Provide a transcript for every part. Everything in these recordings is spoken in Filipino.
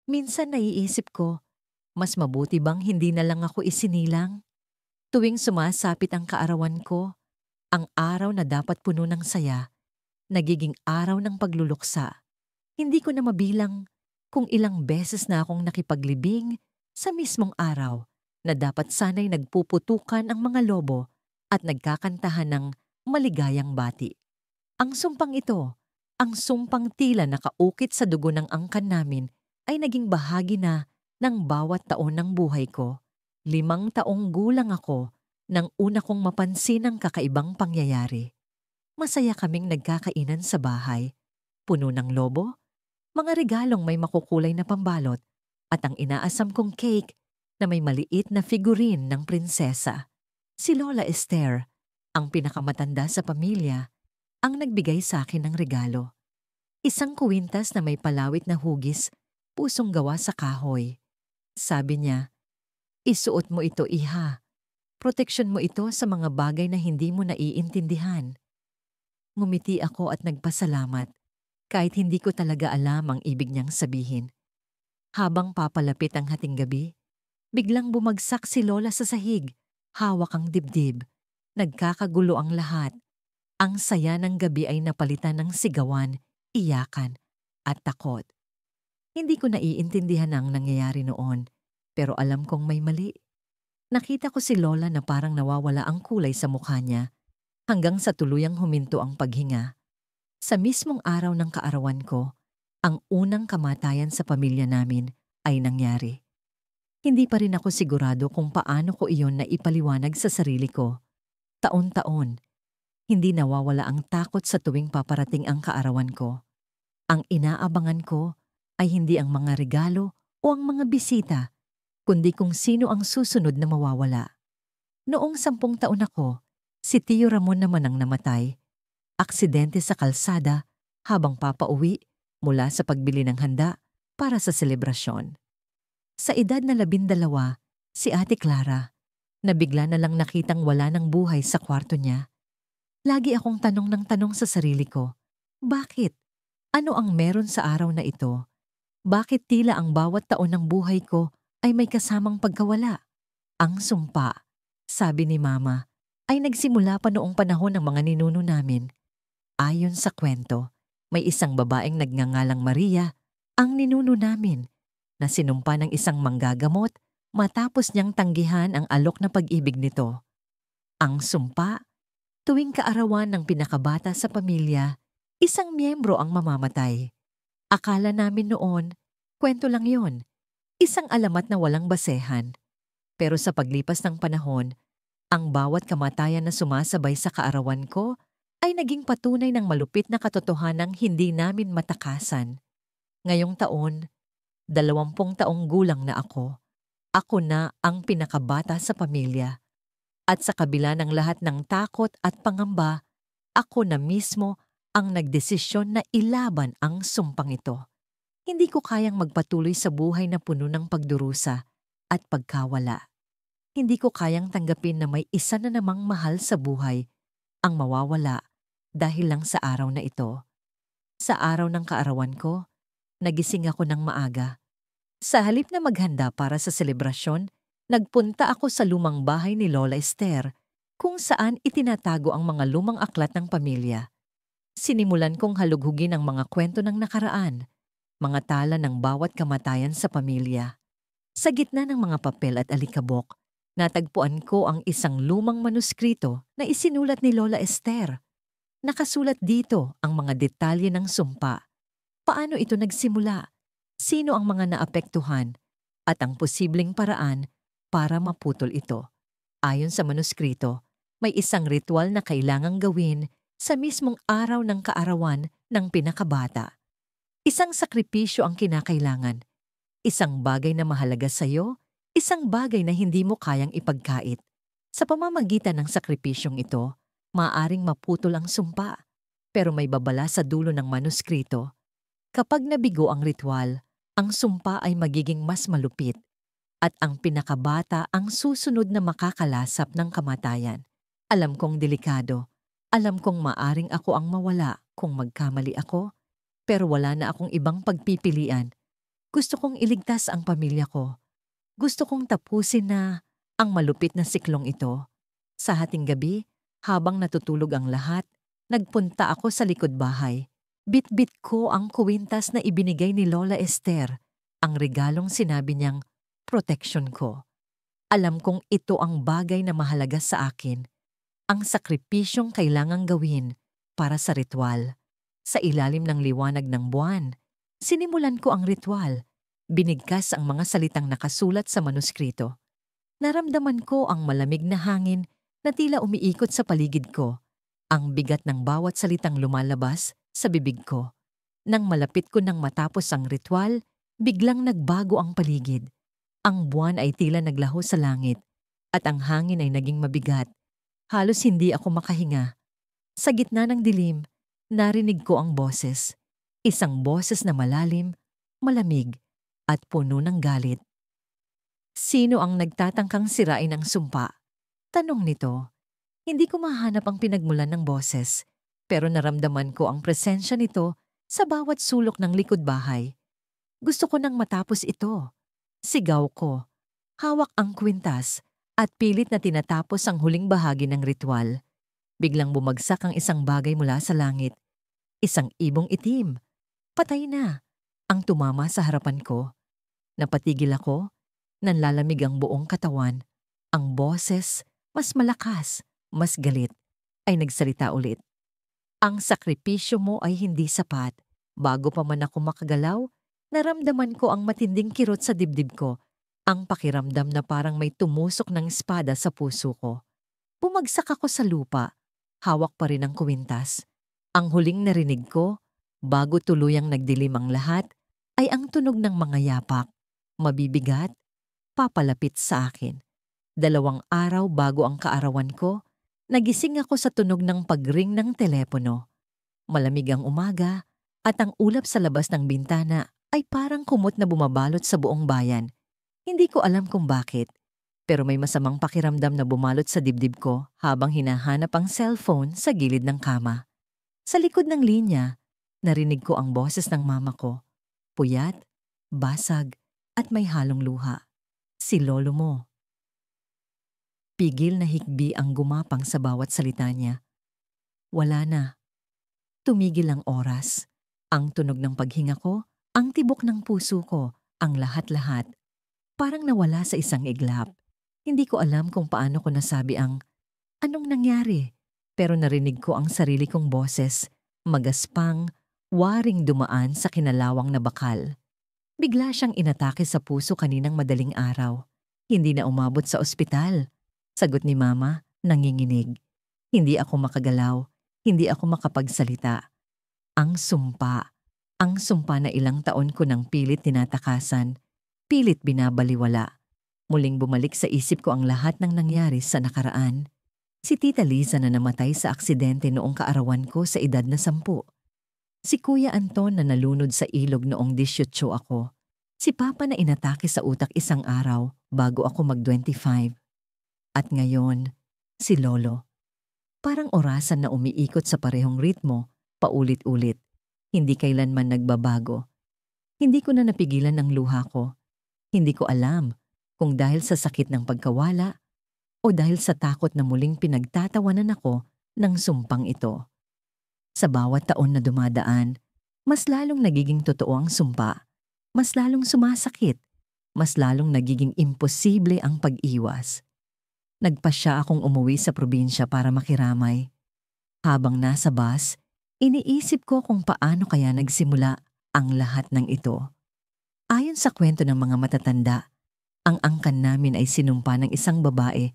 Minsan naiisip ko, mas mabuti bang hindi na lang ako isinilang? Tuwing sumasapit ang kaarawan ko, ang araw na dapat puno ng saya, nagiging araw ng pagluluksa. Hindi ko na mabilang kung ilang beses na akong nakipaglibing sa mismong araw na dapat sana'y nagpuputukan ang mga lobo at nagkakantahan ng maligayang bati. Ang sumpang ito, ang sumpang tila nakaukit sa dugo ng angkan namin ay naging bahagi na ng bawat taon ng buhay ko. 5 taong gulang ako nang una kong mapansin ang kakaibang pangyayari. Masaya kaming nagkakainan sa bahay, puno ng lobo, mga regalong may makukulay na pambalot, at ang inaasam kong cake na may maliit na figurine ng prinsesa. Si Lola Esther, ang pinakamatanda sa pamilya, ang nagbigay sa akin ng regalo. Isang kuwintas na may palawit na hugis, pusong gawa sa kahoy. Sabi niya, "Isuot mo ito, iha. Proteksyon mo ito sa mga bagay na hindi mo naiintindihan." Ngumiti ako at nagpasalamat, kahit hindi ko talaga alam ang ibig niyang sabihin. Habang papalapit ang hating gabi, biglang bumagsak si Lola sa sahig, hawak ang dibdib. Nagkakagulo ang lahat. Ang saya ng gabi ay napalitan ng sigawan, iyakan, at takot. Hindi ko naiintindihan ang nangyayari noon, pero alam kong may mali. Nakita ko si Lola na parang nawawala ang kulay sa mukha niya, hanggang sa tuluyang huminto ang paghinga. Sa mismong araw ng kaarawan ko, ang unang kamatayan sa pamilya namin ay nangyari. Hindi pa rin ako sigurado kung paano ko iyon na ipaliwanag sa sarili ko. Taon-taon, hindi nawawala ang takot sa tuwing paparating ang kaarawan ko. Ang inaabangan ko ay hindi ang mga regalo o ang mga bisita, kundi kung sino ang susunod na mawawala. Noong 10 taon ako, si Tio Ramon naman ang namatay. Aksidente sa kalsada habang papauwi mula sa pagbili ng handa para sa selebrasyon. Sa edad na 12, si Ate Clara, na bigla na lang nakitang wala ng buhay sa kwarto niya. Lagi akong tanong ng tanong sa sarili ko, bakit? Ano ang meron sa araw na ito? Bakit tila ang bawat taon ng buhay ko ay may kasamang pagkawala? Ang sumpa, sabi ni Mama, ay nagsimula pa noong panahon ng mga ninuno namin. Ayon sa kwento, may isang babaeng nagngangalang Maria, ang ninuno namin, na sinumpa ng isang manggagamot matapos niyang tanggihan ang alok na pag-ibig nito. Ang sumpa, tuwing kaarawan ng pinakabata sa pamilya, isang miyembro ang mamamatay. Akala namin noon, kwento lang yon, isang alamat na walang basehan. Pero sa paglipas ng panahon, ang bawat kamatayan na sumasabay sa kaarawan ko ay naging patunay ng malupit na katotohanang hindi namin matakasan. Ngayong taon, 20 taong gulang na ako. Ako na ang pinakabata sa pamilya. At sa kabila ng lahat ng takot at pangamba, ako na mismo ang nagdesisyon na ilaban ang sumpang ito. Hindi ko kayang magpatuloy sa buhay na puno ng pagdurusa at pagkawala. Hindi ko kayang tanggapin na may isa na namang mahal sa buhay ang mawawala dahil lang sa araw na ito. Sa araw ng kaarawan ko, nagising ako ng maaga. Sa halip na maghanda para sa selebrasyon, nagpunta ako sa lumang bahay ni Lola Esther kung saan itinatago ang mga lumang aklat ng pamilya. Sinimulan kong halughugin ang mga kwento ng nakaraan, mga tala ng bawat kamatayan sa pamilya. Sa gitna ng mga papel at alikabok, natagpuan ko ang isang lumang manuskrito na isinulat ni Lola Esther. Nakasulat dito ang mga detalye ng sumpa. Paano ito nagsimula? Sino ang mga naapektuhan? At ang posibleng paraan para maputol ito. Ayon sa manuskrito, may isang ritual na kailangang gawin sa mismong araw ng kaarawan ng pinakabata. Isang sakripisyo ang kinakailangan. Isang bagay na mahalaga sa iyo, isang bagay na hindi mo kayang ipagkait. Sa pamamagitan ng sakripisyong ito, maaaring maputol ang sumpa. Pero may babala sa dulo ng manuskrito. Kapag nabigo ang ritual, ang sumpa ay magiging mas malupit at ang pinakabata ang susunod na makakalasap ng kamatayan. Alam kong delikado. Alam kong maaring ako ang mawala kung magkamali ako, pero wala na akong ibang pagpipilian. Gusto kong iligtas ang pamilya ko. Gusto kong tapusin na ang malupit na siklong ito. Sa hating gabi, habang natutulog ang lahat, nagpunta ako sa likod bahay. Bit-bit ko ang kwintas na ibinigay ni Lola Esther, ang regalong sinabi niyang proteksyon ko. Alam kong ito ang bagay na mahalaga sa akin, ang sakripisyong kailangang gawin para sa ritual. Sa ilalim ng liwanag ng buwan, sinimulan ko ang ritual. Binigkas ang mga salitang nakasulat sa manuskrito. Naramdaman ko ang malamig na hangin na tila umiikot sa paligid ko, ang bigat ng bawat salitang lumalabas sa bibig ko. Nang malapit ko nang matapos ang ritual, biglang nagbago ang paligid. Ang buwan ay tila naglaho sa langit at ang hangin ay naging mabigat. Halos hindi ako makahinga. Sa gitna ng dilim, narinig ko ang boses. Isang boses na malalim, malamig, at puno ng galit. Sino ang nagtatangkang sirain ang sumpa? Tanong nito. Hindi ko mahanap ang pinagmulan ng boses, pero naramdaman ko ang presensya nito sa bawat sulok ng likod bahay. Gusto ko nang matapos ito. Sigaw ko. Hawak ang kwintas at pilit na tinatapos ang huling bahagi ng ritual. Biglang bumagsak ang isang bagay mula sa langit. Isang ibong itim. Patay na. Ang tumama sa harapan ko. Napatigil ako. Nanlalamig ang buong katawan. Ang boses, mas malakas, mas galit, ay nagsalita ulit. Ang sakripisyo mo ay hindi sapat. Bago pa man ako makagalaw, naramdaman ko ang matinding kirot sa dibdib ko. Ang pakiramdam na parang may tumusok ng espada sa puso ko. Bumagsak ako sa lupa. Hawak pa rin ang kwintas. Ang huling narinig ko, bago tuluyang nagdilim ang lahat, ay ang tunog ng mga yapak. Mabibigat, papalapit sa akin. 2 araw bago ang kaarawan ko, nagising ako sa tunog ng pagring ng telepono. Malamig ang umaga at ang ulap sa labas ng bintana ay parang kumot na bumabalot sa buong bayan. Hindi ko alam kung bakit, pero may masamang pakiramdam na bumalot sa dibdib ko habang hinahanap ang cellphone sa gilid ng kama. Sa likod ng linya, narinig ko ang boses ng mama ko. Puyat, basag, at may halong luha. Si lolo mo. Pigil na hikbi ang gumapang sa bawat salita niya. Wala na. Tumigil ang oras. Ang tunog ng paghinga ko, ang tibok ng puso ko, ang lahat-lahat. Parang nawala sa isang iglap. Hindi ko alam kung paano ko nasabi ang, anong nangyari? Pero narinig ko ang sarili kong boses, magaspang, waring dumaan sa kinalawang na bakal. Bigla siyang inatake sa puso kaninang madaling araw. Hindi na umabot sa ospital. Sagot ni Mama, nanginginig. Hindi ako makagalaw. Hindi ako makapagsalita. Ang sumpa na ilang taon ko nang pilit tinatakasan, pilit binabaliwala. Muling bumalik sa isip ko ang lahat ng nangyari sa nakaraan. Si Tita Liza na namatay sa aksidente noong kaarawan ko sa edad na 10. Si Kuya Anton na nalunod sa ilog noong 18 ako. Si Papa na inatake sa utak isang araw bago ako mag-25. At ngayon, si Lolo. Parang orasan na umiikot sa parehong ritmo, paulit-ulit. Hindi kailanman nagbabago. Hindi ko na napigilan ang luha ko. Hindi ko alam kung dahil sa sakit ng pagkawala o dahil sa takot na muling pinagtatawanan ako ng sumpang ito. Sa bawat taon na dumadaan, mas lalong nagiging totoo ang sumpa, mas lalong sumasakit, mas lalong nagiging imposible ang pag-iwas. Nagpasya akong umuwi sa probinsya para makiramay. Habang nasa bus, iniisip ko kung paano kaya nagsimula ang lahat ng ito. Ayon sa kwento ng mga matatanda, ang angkan namin ay sinumpa ng isang babae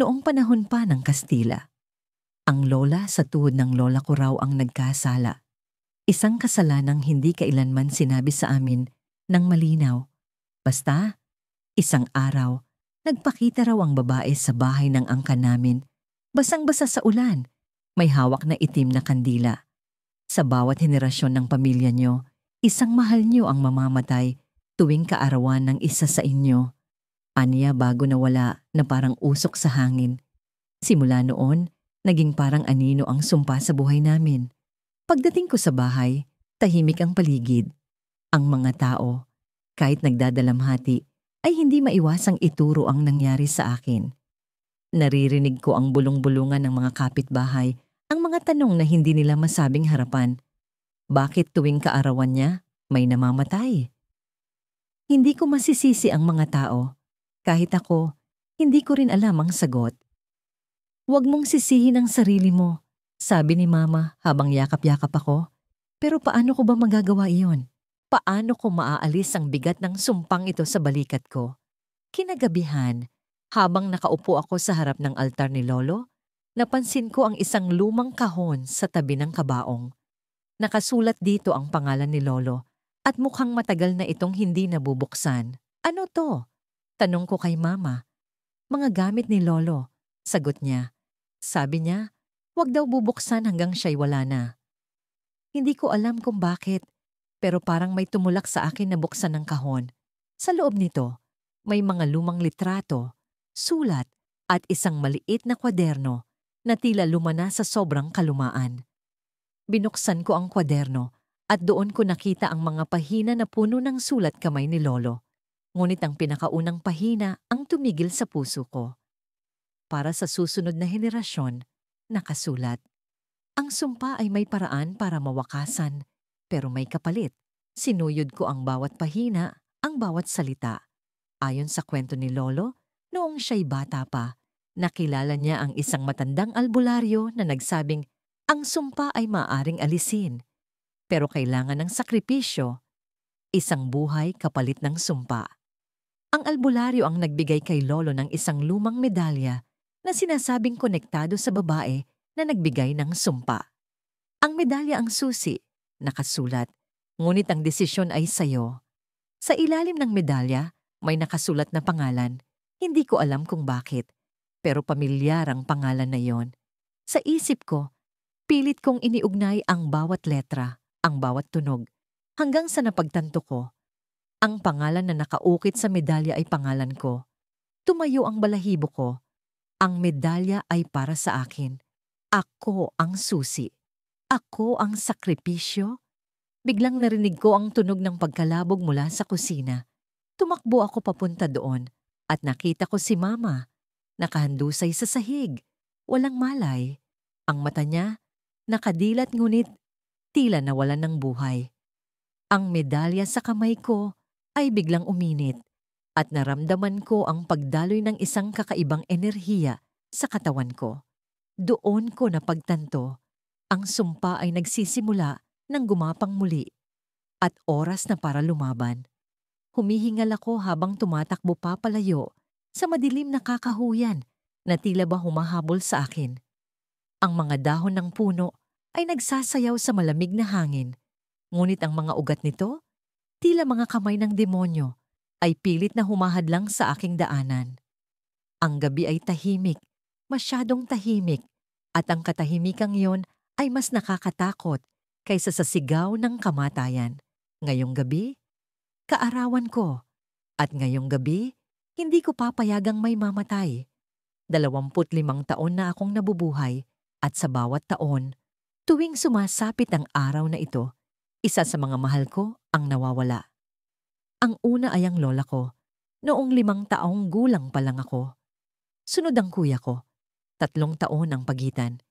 noong panahon pa ng Kastila. Ang lola sa tuhod ng lola ko raw ang nagkasala. Isang kasalanang hindi kailanman sinabi sa amin ng malinaw. Basta, isang araw, nagpakita raw ang babae sa bahay ng angkan namin. Basang-basa sa ulan, may hawak na itim na kandila. Sa bawat henerasyon ng pamilya nyo, isang mahal nyo ang mamamatay tuwing kaarawan ng isa sa inyo. Aniya bago nawala na parang usok sa hangin. Simula noon, naging parang anino ang sumpa sa buhay namin. Pagdating ko sa bahay, tahimik ang paligid. Ang mga tao, Kahit nagdadalamhati, ay hindi maiwasang ituro ang nangyari sa akin. Naririnig ko ang bulong-bulungan ng mga kapitbahay, ang mga tanong na hindi nila masabing harapan. Bakit tuwing kaarawan niya, may namamatay? Hindi ko masisisi ang mga tao. Kahit ako, hindi ko rin alam ang sagot. Huwag mong sisihin ang sarili mo, sabi ni Mama habang yakap-yakap ako. Pero paano ko ba magagawa iyon? Paano ko maaalis ang bigat ng sumpang ito sa balikat ko? Kinagabihan, habang nakaupo ako sa harap ng altar ni Lolo, napansin ko ang isang lumang kahon sa tabi ng kabaong. Nakasulat dito ang pangalan ni Lolo at mukhang matagal na itong hindi nabubuksan. Ano to? Tanong ko kay Mama. Mga gamit ni Lolo, sagot niya. Sabi niya, huwag daw bubuksan hanggang siya'y wala na. Hindi ko alam kung bakit, pero parang may tumulak sa akin na buksan ng kahon. Sa loob nito, may mga lumang litrato, sulat, at isang maliit na kwaderno na tila lumana sa sobrang kalumaan. Binuksan ko ang kwaderno at doon ko nakita ang mga pahina na puno ng sulat kamay ni Lolo. Ngunit ang pinakaunang pahina ang tumigil sa puso ko. Para sa susunod na henerasyon, nakasulat. Ang sumpa ay may paraan para mawakasan, pero may kapalit. Sinuyod ko ang bawat pahina, ang bawat salita. Ayon sa kwento ni Lolo, noong siya'y bata pa, nakilala niya ang isang matandang albularyo na nagsabing ang sumpa ay maaring alisin, pero kailangan ng sakripisyo, isang buhay kapalit ng sumpa. Ang albularyo ang nagbigay kay Lolo ng isang lumang medalya na sinasabing konektado sa babae na nagbigay ng sumpa. Ang medalya ang susi, nakasulat, ngunit ang desisyon ay sayo. Sa ilalim ng medalya, may nakasulat na pangalan. Hindi ko alam kung bakit, pero pamilyar ang pangalan na yon. Sa isip ko, pilit kong iniugnay ang bawat letra, ang bawat tunog, hanggang sa napagtanto ko. Ang pangalan na nakaukit sa medalya ay pangalan ko. Tumayo ang balahibo ko. Ang medalya ay para sa akin. Ako ang susi. Ako ang sakripisyo. Biglang narinig ko ang tunog ng pagkalabog mula sa kusina. Tumakbo ako papunta doon at nakita ko si Mama. Nakahandusay sa sahig. Walang malay. Ang mata niya, nakadilat ngunit tila nawalan ng buhay. Ang medalya sa kamay ko ay biglang uminit at naramdaman ko ang pagdaloy ng isang kakaibang enerhiya sa katawan ko. Doon ko napagtanto, ang sumpa ay nagsisimula ng gumapang muli at oras na para lumaban. Humihingal ako habang tumatakbo papalayo sa madilim na kakahuyan na tila ba humahabol sa akin. Ang mga dahon ng puno ay nagsasayaw sa malamig na hangin, ngunit ang mga ugat nito, tila mga kamay ng demonyo, ay pilit na humahadlang sa aking daanan. Ang gabi ay tahimik, masyadong tahimik, at ang katahimikang iyon ay mas nakakatakot kaysa sa sigaw ng kamatayan. Ngayong gabi, kaarawan ko. At ngayong gabi, hindi ko papayagang may mamatay. 25 taon na akong nabubuhay at sa bawat taon, tuwing sumasapit ang araw na ito, isa sa mga mahal ko ang nawawala. Ang una ay ang lola ko. Noong 5 taong gulang pa lang ako. Sunod ang kuya ko. 3 taon ang pagitan.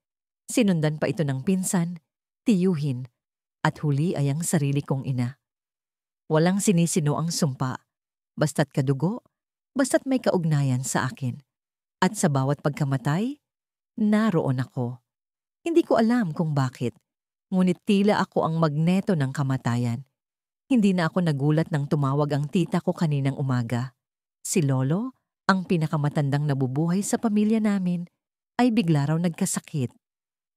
Sinundan pa ito ng pinsan, tiyuhin, at huli ay ang sarili kong ina. Walang sinisino ang sumpa. Basta't kadugo, basta't may kaugnayan sa akin. At sa bawat pagkamatay, naroon ako. Hindi ko alam kung bakit, ngunit tila ako ang magneto ng kamatayan. Hindi na ako nagulat nang tumawag ang tita ko kaninang umaga. Si Lolo, ang pinakamatandang nabubuhay sa pamilya namin, ay bigla raw nagkasakit.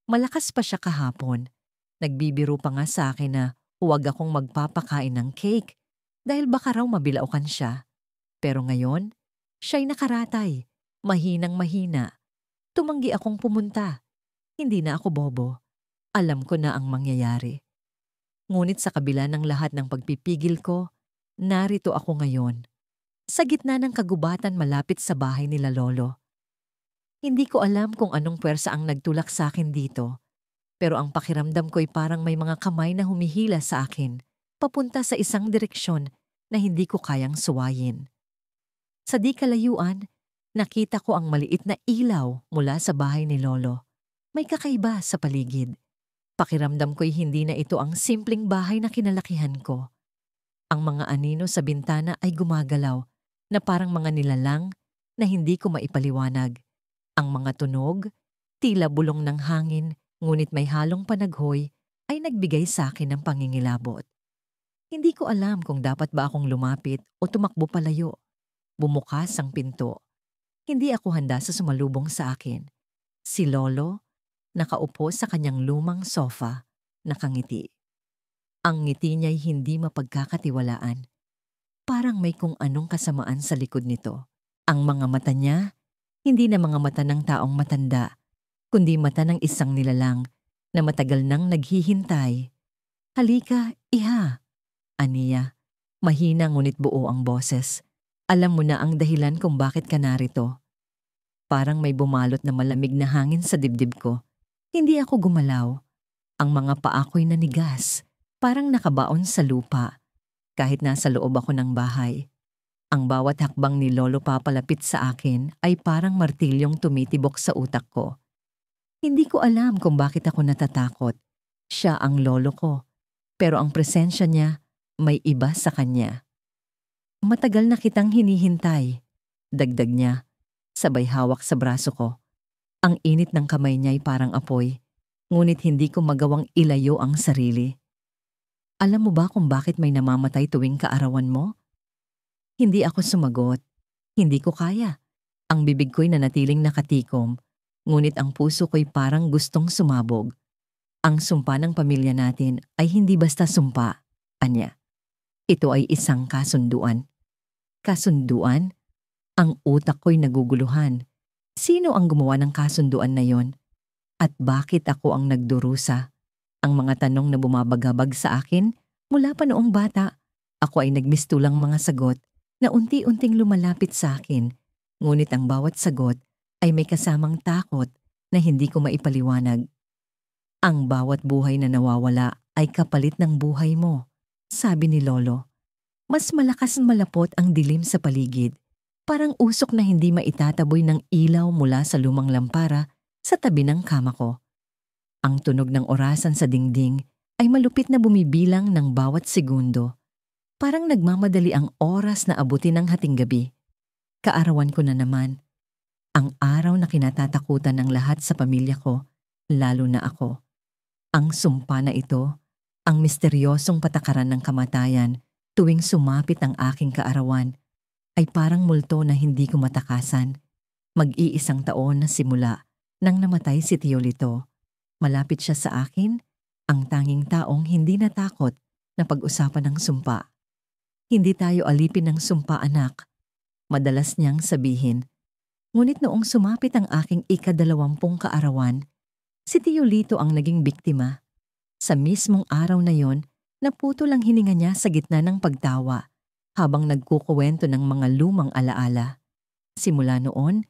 Malakas pa siya kahapon. Nagbibiro pa nga sa akin na huwag akong magpapakain ng cake dahil baka raw mabilaukan siya. Pero ngayon, siya'y nakaratay, mahinang mahina. Tumanggi akong pumunta. Hindi na ako bobo. Alam ko na ang mangyayari. Ngunit sa kabila ng lahat ng pagpipigil ko, narito ako ngayon. Sa gitna ng kagubatan malapit sa bahay nila Lolo. Hindi ko alam kung anong puwersa ang nagtulak sa akin dito, pero ang pakiramdam ko'y parang may mga kamay na humihila sa akin, papunta sa isang direksyon na hindi ko kayang suwayin. Sa di kalayuan, nakita ko ang maliit na ilaw mula sa bahay ni Lolo. May kakaiba sa paligid. Pakiramdam ko'y hindi na ito ang simpleng bahay na kinalakihan ko. Ang mga anino sa bintana ay gumagalaw na parang mga nilalang na hindi ko maipaliwanag. Ang mga tunog, tila bulong ng hangin, ngunit may halong panaghoy, ay nagbigay sa akin ng pangingilabot. Hindi ko alam kung dapat ba akong lumapit o tumakbo palayo. Bumukas ang pinto. Hindi ako handa sa sumalubong sa akin. Si Lolo, nakaupo sa kanyang lumang sofa, nakangiti. Ang ngiti niya'y hindi mapagkakatiwalaan. Parang may kung anong kasamaan sa likod nito. Ang mga mata niya, hindi na mga mata ng taong matanda, kundi mata ng isang nilalang na matagal nang naghihintay. Halika, iha. Aniya, mahina ngunit buo ang boses. Alam mo na ang dahilan kung bakit ka narito. Parang may bumalot na malamig na hangin sa dibdib ko. Hindi ako gumalaw. Ang mga paa ko'y nanigas, parang nakabaon sa lupa. Kahit nasa loob ako ng bahay. Ang bawat hakbang ni Lolo papalapit sa akin ay parang martilyong tumitibok sa utak ko. Hindi ko alam kung bakit ako natatakot. Siya ang lolo ko, pero ang presensya niya may iba sa kanya. Matagal na kitang hinihintay, dagdag niya, sabay hawak sa braso ko. Ang init ng kamay niya'y parang apoy, ngunit hindi ko magawang ilayo ang sarili. Alam mo ba kung bakit may namamatay tuwing kaarawan mo? Hindi ako sumagot. Hindi ko kaya. Ang bibig ko'y nanatiling nakatikom, ngunit ang puso ko'y parang gustong sumabog. Ang sumpa ng pamilya natin ay hindi basta sumpa, anya. Ito ay isang kasunduan. Kasunduan? Ang utak ko'y naguguluhan. Sino ang gumawa ng kasunduan na yon? At bakit ako ang nagdurusa? Ang mga tanong na bumabagabag sa akin mula pa noong bata. Ako ay nagmistulang mga sagot na unti-unting lumalapit sa akin. Ngunit ang bawat sagot ay may kasamang takot na hindi ko maipaliwanag. Ang bawat buhay na nawawala ay kapalit ng buhay mo, sabi ni Lolo. Mas malakas malapot ang dilim sa paligid. Parang usok na hindi maitataboy ng ilaw mula sa lumang lampara sa tabi ng kama ko. Ang tunog ng orasan sa dingding ay malupit na bumibilang ng bawat segundo. Parang nagmamadali ang oras na abutin ng hating gabi. Kaarawan ko na naman. Ang araw na kinatatakutan ng lahat sa pamilya ko, lalo na ako. Ang sumpa na ito, ang misteryosong patakaran ng kamatayan tuwing sumapit ang aking kaarawan, ay parang multo na hindi ko matakasan. Mag-iisang taon na simula nang namatay si Tio Lito. Malapit siya sa akin, ang tanging taong hindi natakot na pag-usapan ng sumpa. Hindi tayo alipin ng sumpa, anak. Madalas niyang sabihin. Ngunit noong sumapit ang aking ika-20 kaarawan, si Tio Lito ang naging biktima. Sa mismong araw na yon, naputol ang hininga niya sa gitna ng pagtawa habang nagkukuwento ng mga lumang alaala. Simula noon,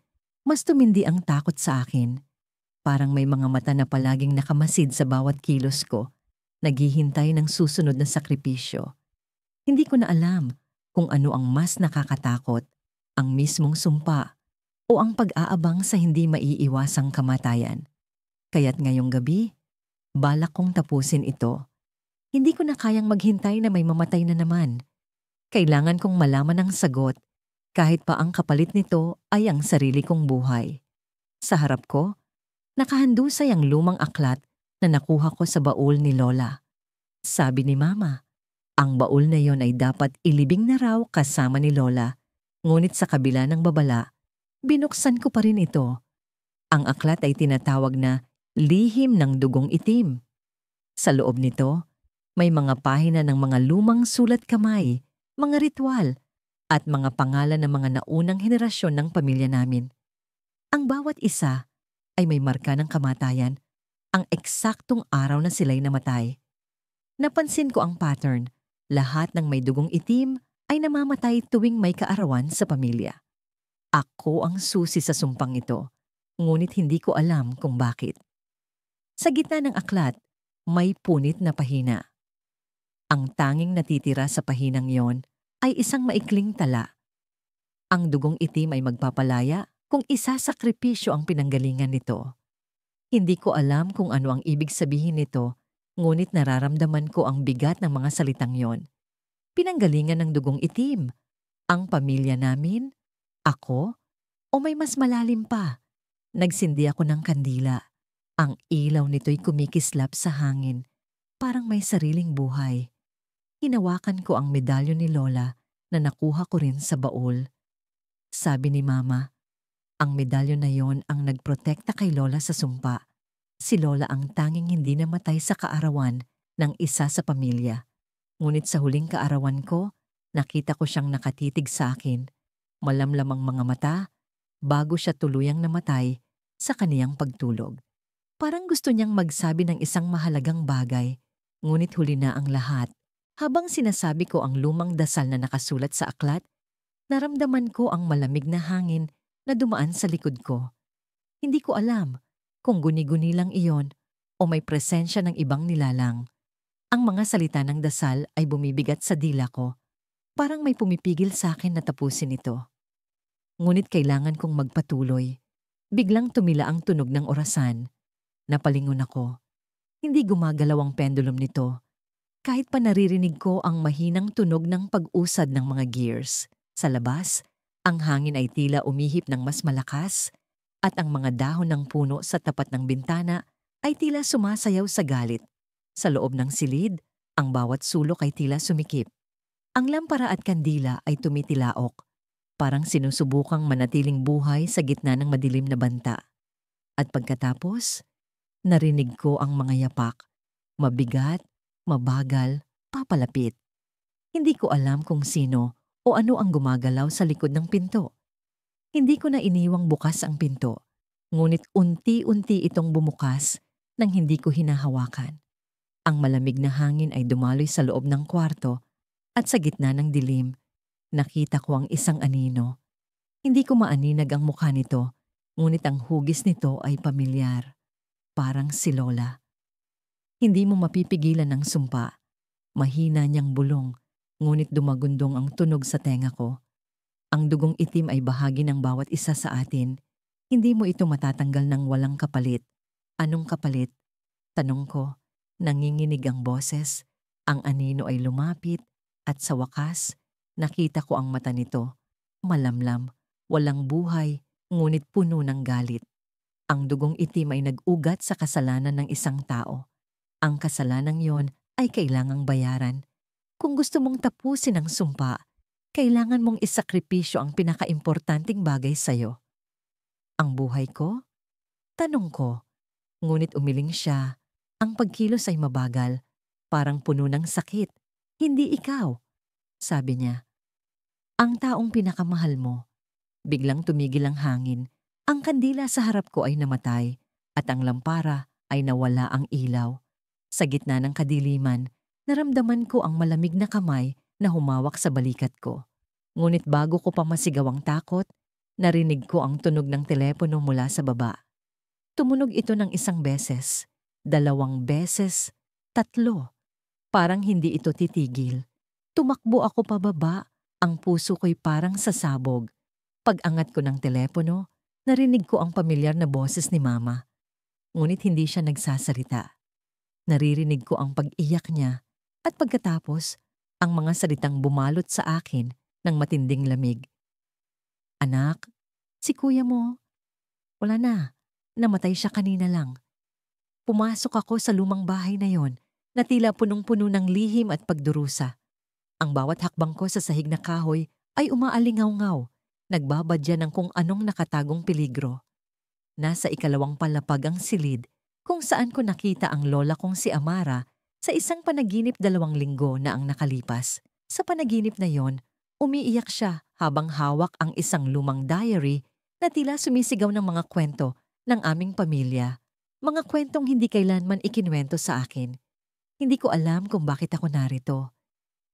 mas tumindi ang takot sa akin. Parang may mga mata na palaging nakamasid sa bawat kilos ko, naghihintay ng susunod na sakripisyo. Hindi ko na alam kung ano ang mas nakakatakot, ang mismong sumpa o ang pag-aabang sa hindi maiiwasang kamatayan. Kaya't ngayong gabi, balak kong tapusin ito. Hindi ko na kayang maghintay na may mamatay na naman. Kailangan kong malaman ang sagot, kahit pa ang kapalit nito ay ang sarili kong buhay. Sa harap ko, nakahandusay ang lumang aklat na nakuha ko sa baul ni Lola. Sabi ni Mama, ang baul na yon ay dapat ilibing na raw kasama ni Lola, ngunit sa kabila ng babala, binuksan ko pa rin ito. Ang aklat ay tinatawag na Lihim ng Dugong Itim. Sa loob nito, may mga pahina ng mga lumang sulat kamay, mga ritual, at mga pangalan ng mga naunang henerasyon ng pamilya namin. Ang bawat isa ay may marka ng kamatayan, ang eksaktong araw na sila'y namatay. Napansin ko ang pattern, lahat ng may dugong itim ay namamatay tuwing may kaarawan sa pamilya. Ako ang susi sa sumpang ito, ngunit hindi ko alam kung bakit. Sa gitna ng aklat, may punit na pahina. Ang tanging natitira sa pahinang yon ay isang maikling tala. Ang dugong itim ay magpapalaya kung isasakripisyo ang pinanggalingan nito. Hindi ko alam kung ano ang ibig sabihin nito, ngunit nararamdaman ko ang bigat ng mga salitang yon. Pinanggalingan ng dugong itim. Ang pamilya namin? Ako? O may mas malalim pa? Nagsindi ako ng kandila. Ang ilaw nito'y kumikislap sa hangin, parang may sariling buhay. Hinawakan ko ang medalyon ni Lola na nakuha ko rin sa baul. Sabi ni Mama, ang medalyon na yon ang nagprotekta kay Lola sa sumpa. Si Lola ang tanging hindi namatay sa kaarawan ng isa sa pamilya. Ngunit sa huling kaarawan ko, nakita ko siyang nakatitig sa akin. Malamlam ang mga mata, bago siya tuluyang namatay sa kaniyang pagtulog. Parang gusto niyang magsabi ng isang mahalagang bagay, ngunit huli na ang lahat. Habang sinasabi ko ang lumang dasal na nakasulat sa aklat, naramdaman ko ang malamig na hangin na dumaan sa likod ko. Hindi ko alam kung guni-guni lang iyon o may presensya ng ibang nilalang. Ang mga salita ng dasal ay bumibigat sa dila ko. Parang may pumipigil sa akin na tapusin ito. Ngunit kailangan kong magpatuloy. Biglang tumila ang tunog ng orasan. Napalingon ako. Hindi gumagalaw ang pendulum nito. Kahit pa naririnig ko ang mahinang tunog ng pag-usad ng mga gears. Sa labas, ang hangin ay tila umihip ng mas malakas at ang mga dahon ng puno sa tapat ng bintana ay tila sumasayaw sa galit. Sa loob ng silid, ang bawat sulok ay tila sumikip. Ang lampara at kandila ay tumitilaok, parang sinusubukang manatiling buhay sa gitna ng madilim na banta. At pagkatapos, narinig ko ang mga yapak, mabigat, mabagal, papalapit. Hindi ko alam kung sino o ano ang gumagalaw sa likod ng pinto. Hindi ko na iniwang bukas ang pinto, ngunit unti-unti itong bumukas nang hindi ko hinahawakan. Ang malamig na hangin ay dumaloy sa loob ng kwarto at sa gitna ng dilim, nakita ko ang isang anino. Hindi ko maaninag ang mukha nito, ngunit ang hugis nito ay pamilyar. Parang si Lola. Hindi mo mapipigilan ang sumpa. Mahina niyang bulong, ngunit dumagundong ang tunog sa tenga ko. Ang dugong itim ay bahagi ng bawat isa sa atin. Hindi mo ito matatanggal ng walang kapalit. Anong kapalit? Tanong ko. Nanginginig ang boses. Ang anino ay lumapit at sa wakas, nakita ko ang mata nito. Malamlam, walang buhay, ngunit puno ng galit. Ang dugong itim ay nag-ugat sa kasalanan ng isang tao. Ang kasalanang yon ay kailangang bayaran. Kung gusto mong tapusin ang sumpa, kailangan mong isakripisyo ang pinakaimportanting bagay sa'yo. Ang buhay ko? Tanong ko. Ngunit umiling siya. Ang pagkilos ay mabagal, parang puno ng sakit. Hindi ikaw, sabi niya. Ang taong pinakamahal mo. Biglang tumigil ang hangin. Ang kandila sa harap ko ay namatay at ang lampara ay nawala ang ilaw. Sa gitna ng kadiliman, naramdaman ko ang malamig na kamay na humawak sa balikat ko. Ngunit bago ko pa masigaw ang takot, narinig ko ang tunog ng telepono mula sa baba. Tumunog ito ng isang beses, 2 beses, 3. Parang hindi ito titigil. Tumakbo ako pababa, ang puso ko'y parang sasabog. Pag-angat ko ng telepono, narinig ko ang pamilyar na boses ni Mama. Ngunit hindi siya nagsasalita. Naririnig ko ang pag-iyak niya at pagkatapos, ang mga salitang bumalot sa akin ng matinding lamig. Anak, si kuya mo. Wala na, namatay siya kanina lang. Pumasok ako sa lumang bahay na yon na tila punong-puno ng lihim at pagdurusa. Ang bawat hakbang ko sa sahig na kahoy ay umaalingaw-ngaw, nagbabadya ng kung anong nakatagong peligro. Nasa 2 palapag ang silid kung saan ko nakita ang lola kong si Amara sa isang panaginip 2 linggo na ang nakalipas. Sa panaginip na yon, umiiyak siya habang hawak ang isang lumang diary na tila sumisigaw ng mga kwento ng aming pamilya. Mga kwentong hindi kailanman ikinuwento sa akin. Hindi ko alam kung bakit ako narito.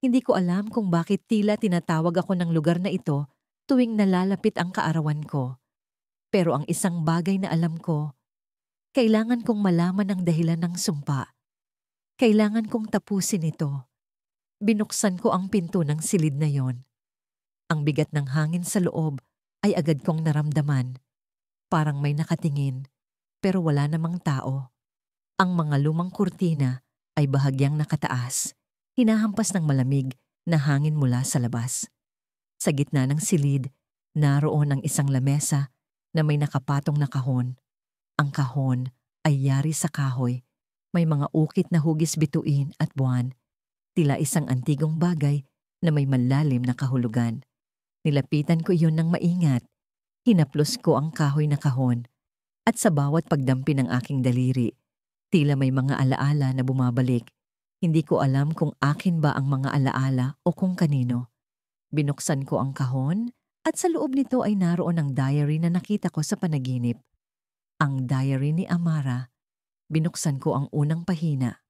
Hindi ko alam kung bakit tila tinatawag ako ng lugar na ito tuwing nalalapit ang kaarawan ko. Pero ang isang bagay na alam ko, kailangan kong malaman ang dahilan ng sumpa. Kailangan kong tapusin ito. Binuksan ko ang pinto ng silid na yon. Ang bigat ng hangin sa loob ay agad kong naramdaman. Parang may nakatingin, pero wala namang tao. Ang mga lumang kurtina ay bahagyang nakataas, hinahampas ng malamig na hangin mula sa labas. Sa gitna ng silid, naroon ang isang lamesa na may nakapatong na kahon. Ang kahon ay yari sa kahoy. May mga ukit na hugis bituin at buwan. Tila isang antigong bagay na may malalim na kahulugan. Nilapitan ko iyon ng maingat. Hinaplos ko ang kahoy na kahon. At sa bawat pagdampi ng aking daliri, tila may mga alaala na bumabalik. Hindi ko alam kung akin ba ang mga alaala o kung kanino. Binuksan ko ang kahon at sa loob nito ay naroon ang diary na nakita ko sa panaginip. Ang diary ni Amara. Binuksan ko ang unang pahina.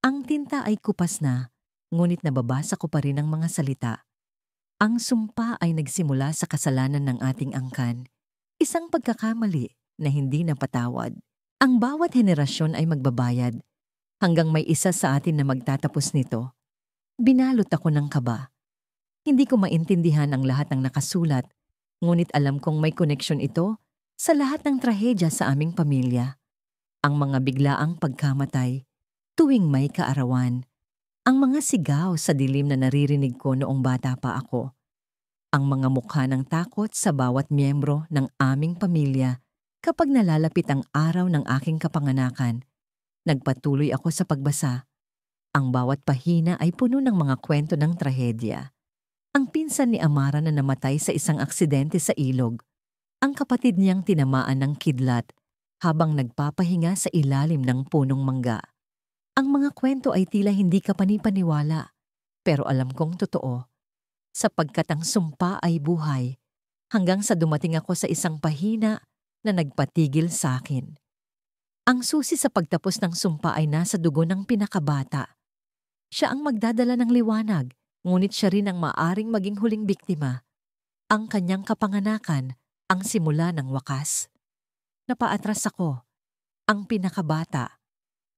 Ang tinta ay kupas na, ngunit nababasa ko pa rin ang mga salita. Ang sumpa ay nagsimula sa kasalanan ng ating angkan. Isang pagkakamali na hindi napatawad. Ang bawat henerasyon ay magbabayad hanggang may isa sa atin na magtatapos nito. Binalot ako ng kaba. Hindi ko maintindihan ang lahat ng nakasulat, ngunit alam kong may koneksyon ito sa lahat ng trahedya sa aming pamilya. Ang mga biglaang pagkamatay, tuwing may kaarawan, ang mga sigaw sa dilim na naririnig ko noong bata pa ako, ang mga mukha ng takot sa bawat miyembro ng aming pamilya kapag nalalapit ang araw ng aking kapanganakan. Nagpatuloy ako sa pagbasa. Ang bawat pahina ay puno ng mga kwento ng trahedya. Ang pinsan ni Amara na namatay sa isang aksidente sa ilog. Ang kapatid niyang tinamaan ng kidlat habang nagpapahinga sa ilalim ng punong mangga. Ang mga kwento ay tila hindi ka panipaniwala, pero alam kong totoo. Sapagkat ang sumpa ay buhay, hanggang sa dumating ako sa isang pahina na nagpatigil sa akin. Ang susi sa pagtapos ng sumpa ay nasa dugo ng pinakabata. Siya ang magdadala ng liwanag, ngunit siya rin ang maaring maging huling biktima. Ang kanyang kapanganakan ang simula ng wakas. Napaatras ako. Ang pinakabata.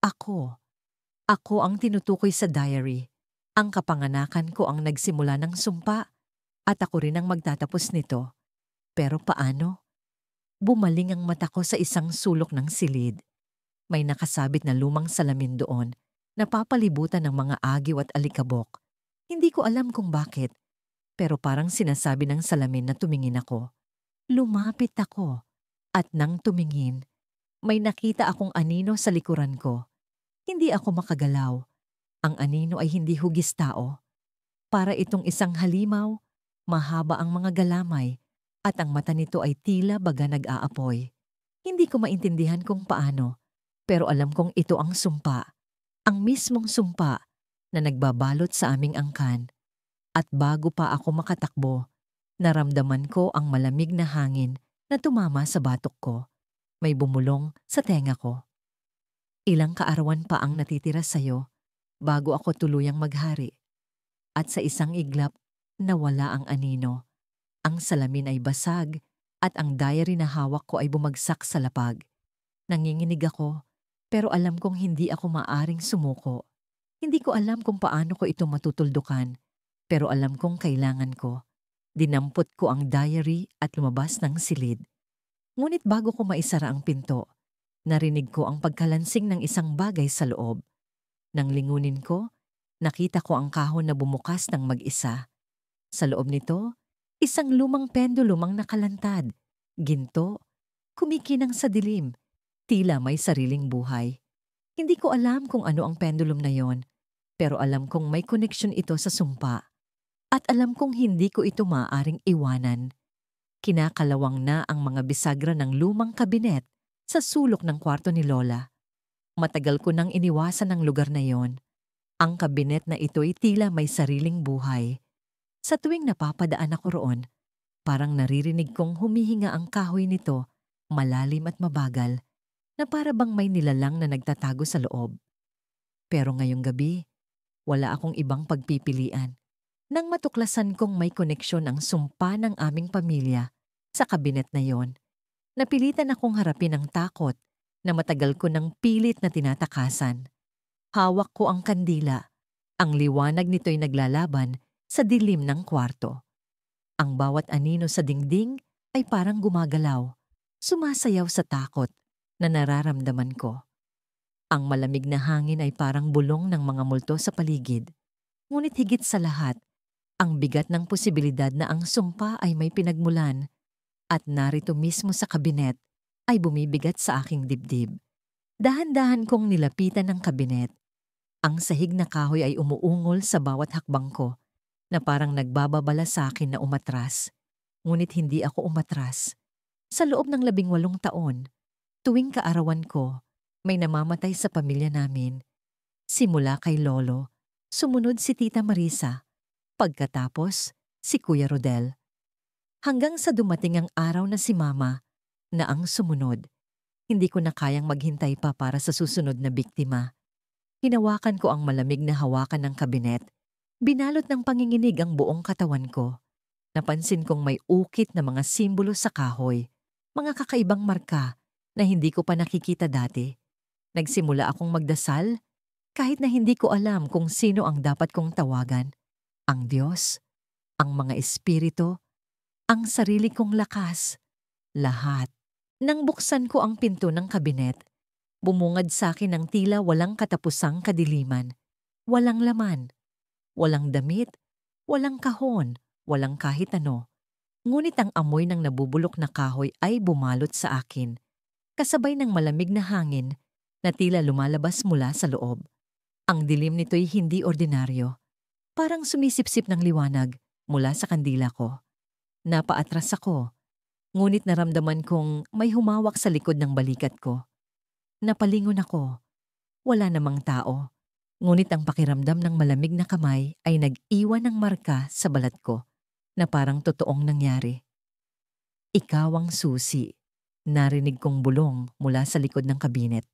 Ako. Ako ang tinutukoy sa diary. Ang kapanganakan ko ang nagsimula ng sumpa at ako rin ang magtatapos nito. Pero paano? Bumaling ang mata ko sa isang sulok ng silid. May nakasabit na lumang salamin doon, napapalibutan ng mga agiw at alikabok. Hindi ko alam kung bakit, pero parang sinasabi ng salamin na tumingin ako. Lumapit ako, at nang tumingin, may nakita akong anino sa likuran ko. Hindi ako makagalaw. Ang anino ay hindi hugis tao. Para itong isang halimaw, mahaba ang mga galamay, at ang mata nito ay tila baga nag-aapoy. Hindi ko maintindihan kung paano, pero alam kong ito ang sumpa. Ang mismong sumpa na nagbabalot sa aming angkan. At bago pa ako makatakbo, naramdaman ko ang malamig na hangin na tumama sa batok ko. May bumulong sa tenga ko. Ilang kaarawan pa ang natitira sa'yo bago ako tuluyang maghari. At sa isang iglap, nawala ang anino. Ang salamin ay basag at ang diary na hawak ko ay bumagsak sa lapag. Nanginginig ako, pero alam kong hindi ako maaring sumuko. Hindi ko alam kung paano ko ito matutuldukan, pero alam kong kailangan ko. Dinampot ko ang diary at lumabas ng silid. Ngunit bago ko maisara ang pinto, narinig ko ang pagkalansing ng isang bagay sa loob. Nang lingunin ko, nakita ko ang kahon na bumukas ng mag-isa. Sa loob nito, isang lumang pendulum ang nakalantad. Ginto, kumikinang sa dilim, tila may sariling buhay. Hindi ko alam kung ano ang pendulum na yon, pero alam kong may koneksyon ito sa sumpa. At alam kong hindi ko ito maaaring iwanan. Kinakalawang na ang mga bisagra ng lumang kabinet sa sulok ng kwarto ni Lola. Matagal ko nang iniwasan ang lugar na yon. Ang kabinet na ito'y tila may sariling buhay. Sa tuwing napapadaan ako roon, parang naririnig kong humihinga ang kahoy nito, malalim at mabagal, na para bang may nilalang na nagtatago sa loob. Pero ngayong gabi, wala akong ibang pagpipilian. Nang matuklasan kong may koneksyon ang sumpa ng aming pamilya sa kabinet na yon, napilitan akong harapin ang takot na matagal ko ng pilit na tinatakasan. Hawak ko ang kandila, Ang liwanag nito'y naglalaban sa dilim ng kwarto. Ang bawat anino sa dingding ay parang gumagalaw, sumasayaw sa takot na nararamdaman ko. Ang malamig na hangin ay parang bulong ng mga multo sa paligid. Ngunit higit sa lahat, ang bigat ng posibilidad na ang sumpa ay may pinagmulan at narito mismo sa kabinet ay bumibigat sa aking dibdib. Dahan-dahan kong nilapitan ang kabinet. Ang sahig na kahoy ay umuungol sa bawat hakbang ko na parang nagbababala sa akin na umatras. Ngunit hindi ako umatras. Sa loob ng 18 taon, tuwing kaarawan ko, may namamatay sa pamilya namin. Simula kay Lolo, sumunod si Tita Marisa, pagkatapos si Kuya Rodel. Hanggang sa dumating ang araw na si Mama na ang sumunod. Hindi ko na kayang maghintay pa para sa susunod na biktima. Hinawakan ko ang malamig na hawakan ng kabinet. Binalot ng panginginig ang buong katawan ko. Napansin kong may ukit na mga simbolo sa kahoy, mga kakaibang marka na hindi ko pa nakikita dati. Nagsimula akong magdasal kahit na hindi ko alam kung sino ang dapat kong tawagan. Ang Diyos, ang mga espiritu, ang sarili kong lakas, lahat. Nang buksan ko ang pinto ng kabinet, bumungad sa akin ang tila walang katapusang kadiliman. Walang laman, walang damit, walang kahon, walang kahit ano. Ngunit ang amoy ng nabubulok na kahoy ay bumalot sa akin, kasabay ng malamig na hangin na tila lumalabas mula sa loob. Ang dilim nito'y hindi ordinaryo. Parang sumisipsip ng liwanag mula sa kandila ko. Napaatras ako, ngunit naramdaman kong may humawak sa likod ng balikat ko. Napalingon ako. Wala namang tao. Ngunit ang pakiramdam ng malamig na kamay ay nag-iwan ng marka sa balat ko na parang totoong nangyari. Ikaw ang susi. Narinig kong bulong mula sa likod ng kabinet.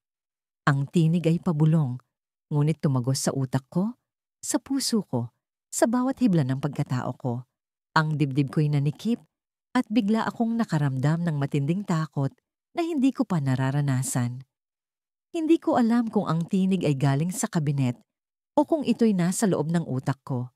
Ang tinig ay pabulong, ngunit tumagos sa utak ko, sa puso ko, sa bawat hibla ng pagkatao ko. Ang dibdib ko'y nanikip at bigla akong nakaramdam ng matinding takot na hindi ko pa nararanasan. Hindi ko alam kung ang tinig ay galing sa kabinet o kung ito'y nasa loob ng utak ko.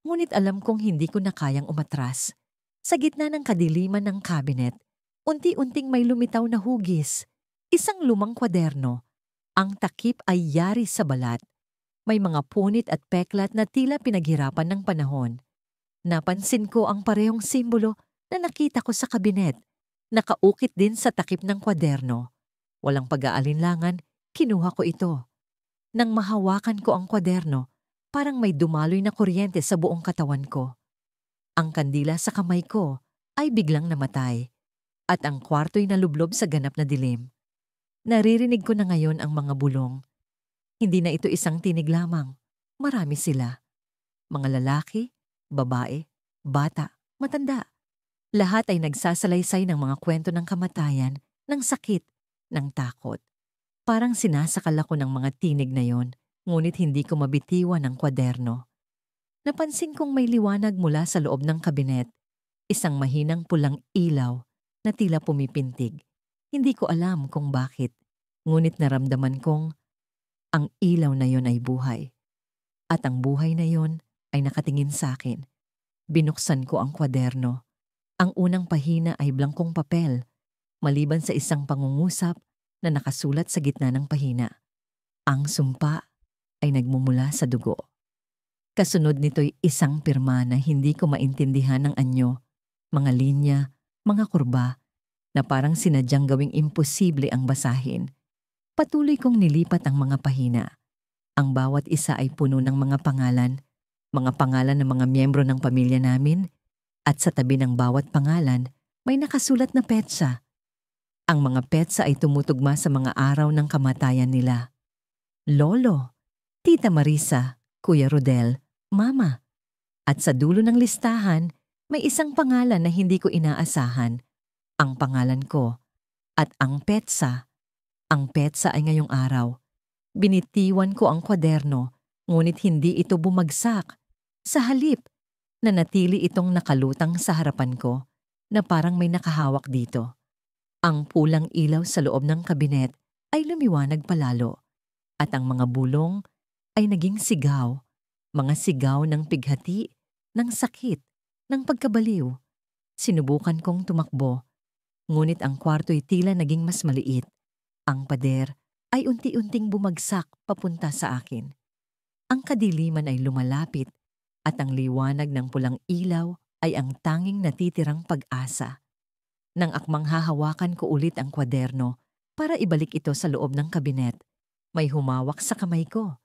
Ngunit alam kong hindi ko na kayang umatras. Sa gitna ng kadiliman ng kabinet, unti-unting may lumitaw na hugis, isang lumang kwaderno. Ang takip ay yari sa balat. May mga punit at peklat na tila pinaghirapan ng panahon. Napansin ko ang parehong simbolo na nakita ko sa kabinet. Nakaukit din sa takip ng kwaderno. Walang pag-aalinlangan, kinuha ko ito. Nang mahawakan ko ang kwaderno, parang may dumaloy na kuryente sa buong katawan ko. Ang kandila sa kamay ko ay biglang namatay at ang kwarto'y nalublob sa ganap na dilim. Naririnig ko na ngayon ang mga bulong. Hindi na ito isang tinig lamang. Marami sila. Mga lalaki, babae, bata, matanda. Lahat ay nagsasalaysay ng mga kwento ng kamatayan, ng sakit, ng takot. Parang sinasakal ako ng mga tinig na yon, ngunit hindi ko mabitiwan ang kwaderno. Napansin kong may liwanag mula sa loob ng kabinet, isang mahinang pulang ilaw na tila pumipintig. Hindi ko alam kung bakit, ngunit naramdaman kong ang ilaw na yon ay buhay. At ang buhay na yon ay nakatingin sa akin. Binuksan ko ang kwaderno. Ang unang pahina ay blangkong papel, maliban sa isang pangungusap na nakasulat sa gitna ng pahina. Ang sumpa ay nagmumula sa dugo. Kasunod nito'y isang pirma na hindi ko maintindihan ng anyo, mga linya, mga kurba, na parang sinadyang gawing imposible ang basahin. Patuloy kong nilipat ang mga pahina. Ang bawat isa ay puno ng mga pangalan ng mga miyembro ng pamilya namin, at sa tabi ng bawat pangalan may nakasulat na petsa. Ang mga petsa ay tumutugma sa mga araw ng kamatayan nila. Lolo, Tita Marisa, Kuya Rodel, Mama. At sa dulo ng listahan, may isang pangalan na hindi ko inaasahan. Ang pangalan ko. At ang petsa ay ngayong araw. Binitiwan ko ang kwaderno, ngunit hindi ito bumagsak. Sa halip, nanatili itong nakalutang sa harapan ko na parang may nakahawak dito. Ang pulang ilaw sa loob ng kabinet ay lumiwanag palalo at ang mga bulong ay naging sigaw. Mga sigaw ng pighati, ng sakit, ng pagkabaliw. Sinubukan kong tumakbo, ngunit ang kwarto'y tila naging mas maliit. Ang pader ay unti-unting bumagsak papunta sa akin. Ang kadiliman ay lumalapit at ang liwanag ng pulang ilaw ay ang tanging natitirang pag-asa. Nang akmang hahawakan ko ulit ang kwaderno para ibalik ito sa loob ng kabinet, may humawak sa kamay ko.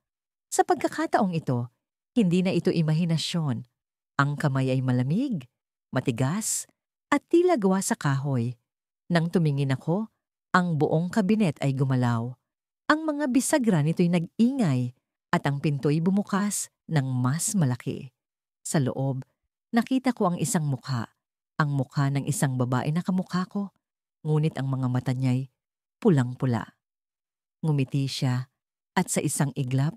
Sa pagkakataong ito, hindi na ito imahinasyon. Ang kamay ay malamig, matigas, at tila gawa sa kahoy. Nang tumingin ako, ang buong kabinet ay gumalaw. Ang mga bisagra nito'y nag-ingay at ang pinto'y bumukas ng mas malaki. Sa loob, nakita ko ang isang mukha. Ang mukha ng isang babae na kamukha ko, ngunit ang mga mata niya'y pulang-pula. Ngumiti siya at sa isang iglap,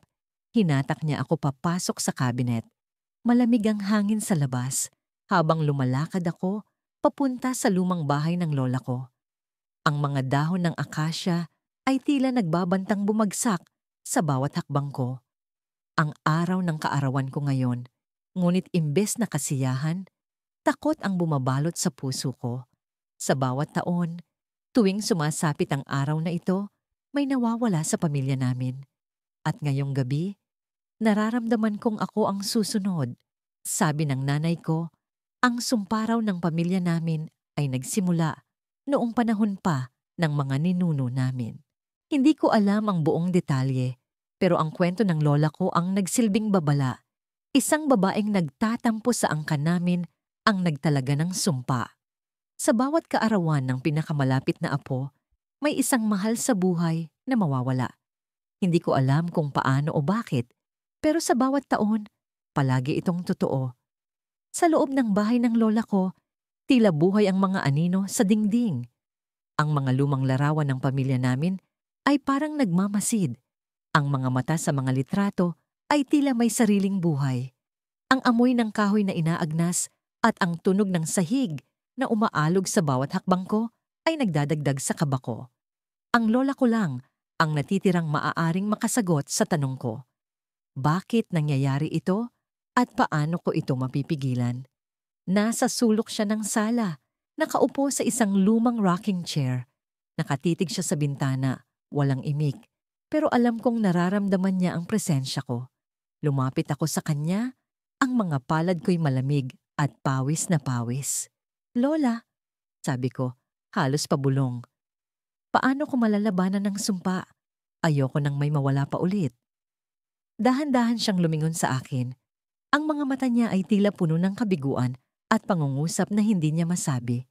hinatak niya ako papasok sa kabinet. Malamig ang hangin sa labas habang lumalakad ako papunta sa lumang bahay ng lola ko. Ang mga dahon ng akasya ay tila nagbabantang bumagsak sa bawat hakbang ko. Ang araw ng kaarawan ko ngayon, ngunit imbes na kasiyahan, takot ang bumabalot sa puso ko. Sa bawat taon, tuwing sumasapit ang araw na ito, may nawawala sa pamilya namin. At ngayong gabi, nararamdaman kong ako ang susunod. Sabi ng nanay ko, ang sumparaw ng pamilya namin ay nagsimula noong panahon pa ng mga ninuno namin. Hindi ko alam ang buong detalye, pero ang kwento ng lola ko ang nagsilbing babala. Isang babaeng nagtatampo sa angkan namin ang nagtalaga ng sumpa. Sa bawat kaarawan ng pinakamalapit na apo, may isang mahal sa buhay na mawawala. Hindi ko alam kung paano o bakit, pero sa bawat taon, palagi itong totoo. Sa loob ng bahay ng lola ko, tila buhay ang mga anino sa dingding. Ang mga lumang larawan ng pamilya namin ay parang nagmamasid. Ang mga mata sa mga litrato ay tila may sariling buhay. Ang amoy ng kahoy na inaagnas at ang tunog ng sahig na umaalog sa bawat hakbang ko ay nagdadagdag sa kaba ko. Ang lola ko lang ang natitirang maaaring makasagot sa tanong ko. Bakit nangyayari ito at paano ko ito mapipigilan? Nasa sulok siya ng sala, nakaupo sa isang lumang rocking chair. Nakatitig siya sa bintana, walang imik, pero alam kong nararamdaman niya ang presensya ko. Lumapit ako sa kanya, ang mga palad ko'y malamig at pawis na pawis. Lola, sabi ko, halos pabulong. Paano ko malalabanan ng sumpa? Ayoko nang may mawala pa ulit. Dahan-dahan siyang lumingon sa akin. Ang mga mata niya ay tila puno ng kabiguan at pangungusap na hindi niya masabi.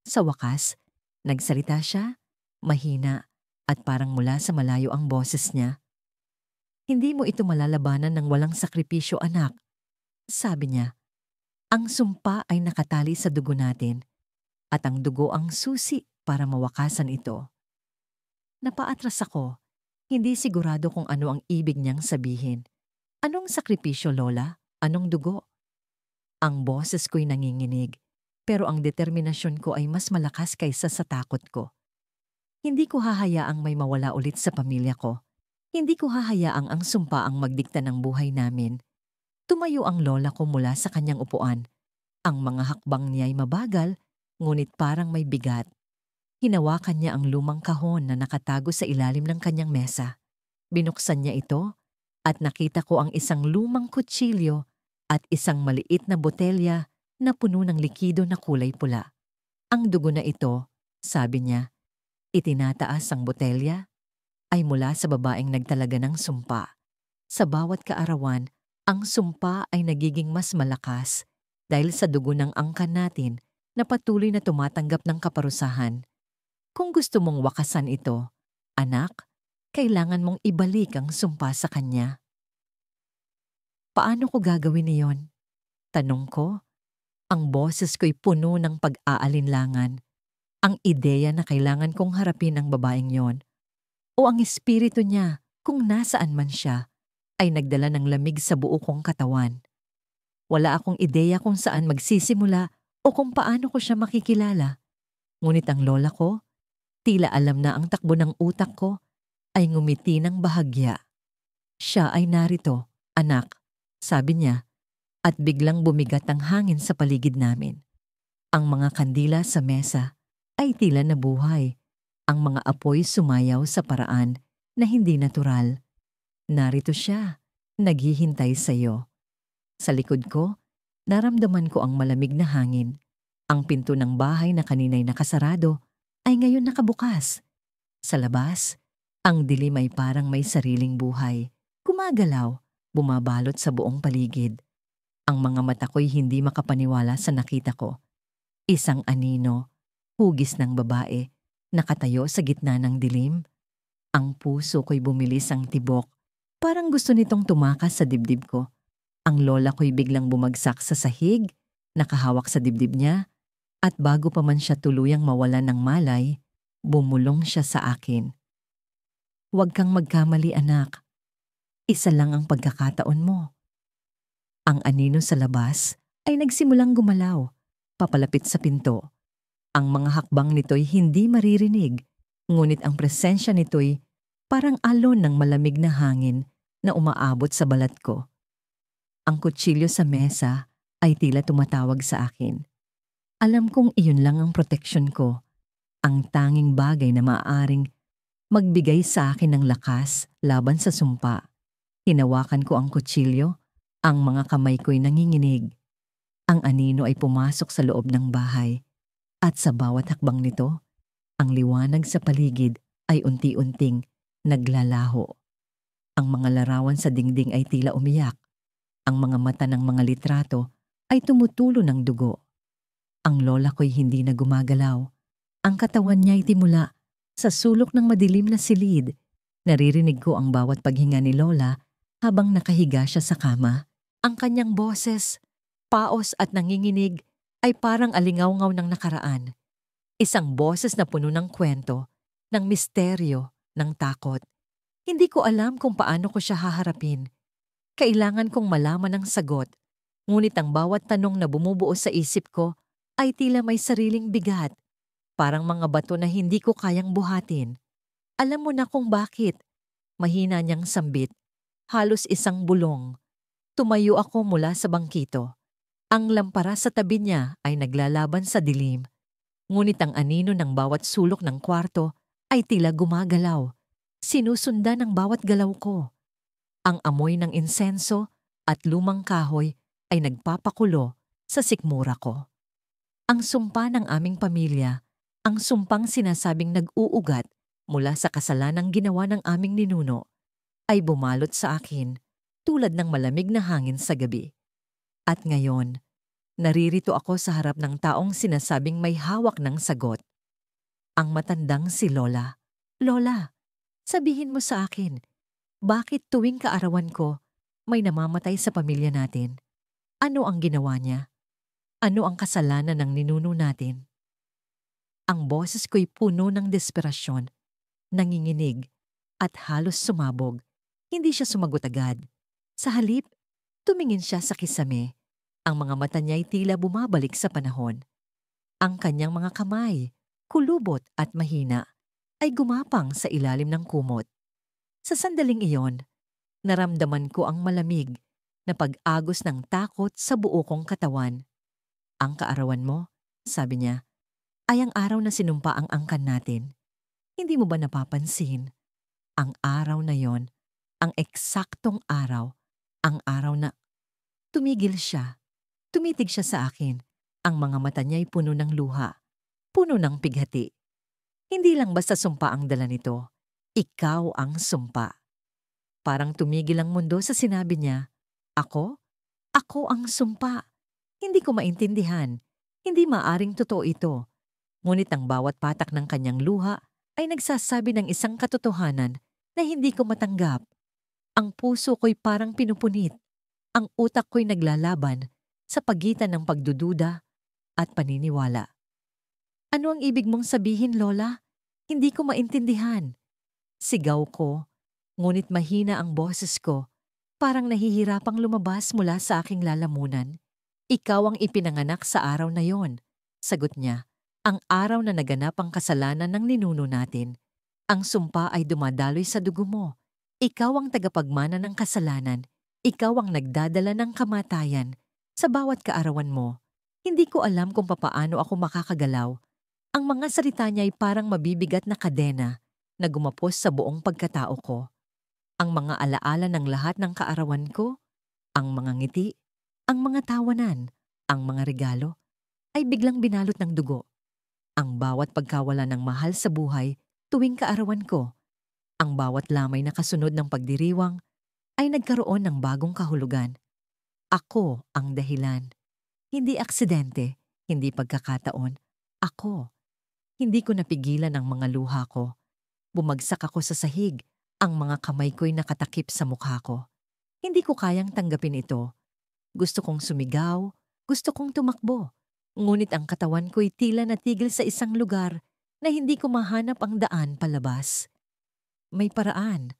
Sa wakas, nagsalita siya, mahina, at parang mula sa malayo ang boses niya. Hindi mo ito malalabanan ng walang sakripisyo, anak. Sabi niya, ang sumpa ay nakatali sa dugo natin at ang dugo ang susi para mawakasan ito. Napaatras ako, hindi sigurado kung ano ang ibig niyang sabihin. Anong sakripisyo, Lola? Anong dugo? Ang boses ko'y nanginginig, pero ang determinasyon ko ay mas malakas kaysa sa takot ko. Hindi ko hahayaang may mawala ulit sa pamilya ko. Hindi ko hahayaang ang sumpa ang magdikta ng buhay namin. Tumayo ang lola ko mula sa kanyang upuan. Ang mga hakbang niya ay mabagal, ngunit parang may bigat. Hinawakan niya ang lumang kahon na nakatago sa ilalim ng kanyang mesa. Binuksan niya ito at nakita ko ang isang lumang kutsilyo at isang maliit na botelya na puno ng likido na kulay pula. Ang dugo na ito, sabi niya, itinataas ang botelya, ay mula sa babaeng nagtalaga ng sumpa. Sa bawat kaarawan, ang sumpa ay nagiging mas malakas dahil sa dugo ng angkan natin na patuloy na tumatanggap ng kaparusahan. Kung gusto mong wakasan ito, anak, kailangan mong ibalik ang sumpa sa kanya. Paano ko gagawin iyon? Tanong ko. Ang boses ko'y puno ng pag-aalinlangan. Ang ideya na kailangan kong harapin ang babaeng yon o ang espiritu niya kung nasaan man siya ay nagdala ng lamig sa buo kong katawan. Wala akong ideya kung saan magsisimula o kung paano ko siya makikilala. Ngunit ang lola ko, tila alam na ang takbo ng utak ko, ay ngumiti ng bahagya. Siya ay narito, anak, sabi niya, at biglang bumigat ang hangin sa paligid namin. Ang mga kandila sa mesa ay tila nabuhay. Ang mga apoy sumayaw sa paraan na hindi natural. Narito siya, naghihintay sa'yo. Sa likod ko, naramdaman ko ang malamig na hangin. Ang pinto ng bahay na kanina'y nakasarado ay ngayon nakabukas. Sa labas, ang dilim ay parang may sariling buhay. Gumagalaw, bumabalot sa buong paligid. Ang mga mata ko'y hindi makapaniwala sa nakita ko. Isang anino, hugis ng babae, nakatayo sa gitna ng dilim. Ang puso ko'y bumilis ang tibok. Parang gusto nitong tumakas sa dibdib ko. Ang lola ko'y biglang bumagsak sa sahig, nakahawak sa dibdib niya, at bago pa man siya tuluyang mawalan ng malay, bumulong siya sa akin. "Huwag kang magkamali, anak. Isa lang ang pagkakataon mo." Ang anino sa labas ay nagsimulang gumalaw, papalapit sa pinto. Ang mga hakbang nito'y hindi maririnig, ngunit ang presensya nito'y parang alon ng malamig na hangin na umaabot sa balat ko. Ang kutsilyo sa mesa ay tila tumatawag sa akin. Alam kong iyon lang ang proteksyon ko, ang tanging bagay na maaaring magbigay sa akin ng lakas laban sa sumpa. Hinawakan ko ang kutsilyo, ang mga kamay ko'y nanginginig. Ang anino ay pumasok sa loob ng bahay, at sa bawat hakbang nito, ang liwanag sa paligid ay unti-unting naglalaho. Ang mga larawan sa dingding ay tila umiyak. Ang mga mata ng mga litrato ay tumutulo ng dugo. Ang lola ko'y hindi na gumagalaw. Ang katawan niya ay timula sa sulok ng madilim na silid. Naririnig ko ang bawat paghinga ni lola habang nakahiga siya sa kama. Ang kanyang boses, paos at nanginginig, ay parang alingaw-ngaw ng nakaraan. Isang boses na puno ng kwento, ng misteryo, ng takot. Hindi ko alam kung paano ko siya haharapin. Kailangan kong malaman ang sagot, ngunit ang bawat tanong na bumubuo sa isip ko ay tila may sariling bigat, parang mga bato na hindi ko kayang buhatin. Alam mo na kung bakit. Mahina niyang sambit, halos isang bulong. Tumayo ako mula sa bangkito. Ang lampara sa tabi niya ay naglalaban sa dilim, ngunit ang anino ng bawat sulok ng kwarto ay tila gumagalaw, sinusundan ng bawat galaw ko. Ang amoy ng insenso at lumang kahoy ay nagpapakulo sa sikmura ko. Ang sumpa ng aming pamilya, ang sumpang sinasabing nag-uugat mula sa kasalanang ginawa ng aming ninuno, ay bumalot sa akin tulad ng malamig na hangin sa gabi. At ngayon, naririto ako sa harap ng taong sinasabing may hawak ng sagot. Ang matandang si Lola. "Lola, sabihin mo sa akin, bakit tuwing kaarawan ko, may namamatay sa pamilya natin? Ano ang ginawa niya? Ano ang kasalanan ng ninuno natin?" Ang boses ko'y puno ng desperasyon, nanginginig, at halos sumabog. Hindi siya sumagot agad. Sa halip, tumingin siya sa kisame. Ang mga mata niya'y tila bumabalik sa panahon. Ang kanyang mga kamay, kulubot at mahina, ay gumapang sa ilalim ng kumot. Sa sandaling iyon, naramdaman ko ang malamig na pag-agos ng takot sa buo kong katawan. "Ang kaarawan mo," sabi niya, "ay ang araw na sinumpa ang angkan natin. Hindi mo ba napapansin? Ang araw na yon, ang eksaktong araw, ang araw na..." Tumigil siya. Tumitig siya sa akin. Ang mga mata niya'y puno ng luha, puno ng pighati. Hindi lang basta sumpa ang dala nito. Ikaw ang sumpa. Parang tumigil ang mundo sa sinabi niya. Ako? Ako ang sumpa. Hindi ko maintindihan. Hindi maaring totoo ito. Ngunit ang bawat patak ng kanyang luha ay nagsasabi ng isang katotohanan na hindi ko matanggap. Ang puso ko'y parang pinupunit. Ang utak ko'y naglalaban sa pagitan ng pagdududa at paniniwala. "Ano ang ibig mong sabihin, Lola? Hindi ko maintindihan." Sigaw ko, ngunit mahina ang boses ko, parang nahihirapang lumabas mula sa aking lalamunan. "Ikaw ang ipinanganak sa araw na yon," sagot niya. "Ang araw na naganap ang kasalanan ng ninuno natin. Ang sumpa ay dumadaloy sa dugo mo. Ikaw ang tagapagmana ng kasalanan, Ikaw ang nagdadala ng kamatayan sa bawat kaarawan mo. Hindi ko alam kung papaano ako makakagalaw. Ang mga salita niya ay parang mabibigat na kadena na gumapos sa buong pagkatao ko. Ang mga alaala ng lahat ng kaarawan ko, ang mga ngiti, ang mga tawanan, ang mga regalo, ay biglang binalot ng dugo. Ang bawat pagkawala ng mahal sa buhay tuwing kaarawan ko, ang bawat lamay na kasunod ng pagdiriwang, ay nagkaroon ng bagong kahulugan. Ako ang dahilan. Hindi aksidente, hindi pagkakataon. Ako. Hindi ko napigilan ang mga luha ko. Bumagsak ako sa sahig, ang mga kamay ko'y nakatakip sa mukha ko. Hindi ko kayang tanggapin ito. Gusto kong sumigaw, gusto kong tumakbo. Ngunit ang katawan ko'y tila natigil sa isang lugar na hindi ko mahanap ang daan palabas. May paraan,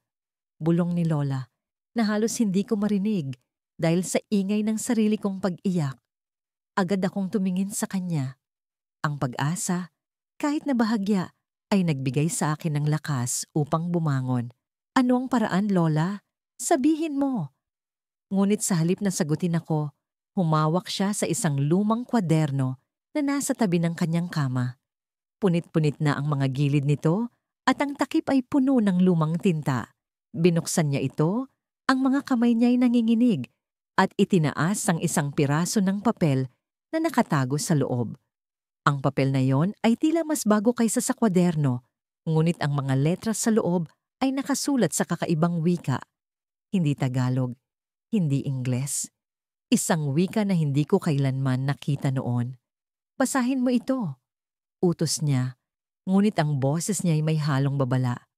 bulong ni Lola, na halos hindi ko marinig dahil sa ingay ng sarili kong pag-iyak. Agad akong tumingin sa kanya. Ang pag-asa, kahit na bahagya, ay nagbigay sa akin ng lakas upang bumangon. Ano ang paraan, Lola? Sabihin mo. Ngunit sa halip na sagutin ako, humawak siya sa isang lumang kwaderno na nasa tabi ng kanyang kama. Punit-punit na ang mga gilid nito at ang takip ay puno ng lumang tinta. Binuksan niya ito, ang mga kamay niya ay nanginginig at itinaas ang isang piraso ng papel na nakatago sa loob. Ang papel na yon ay tila mas bago kaysa sa kwaderno, ngunit ang mga letras sa loob ay nakasulat sa kakaibang wika. Hindi Tagalog, hindi Ingles. Isang wika na hindi ko kailanman nakita noon. Basahin mo ito. Utos niya, ngunit ang boses niya ay may halong babala.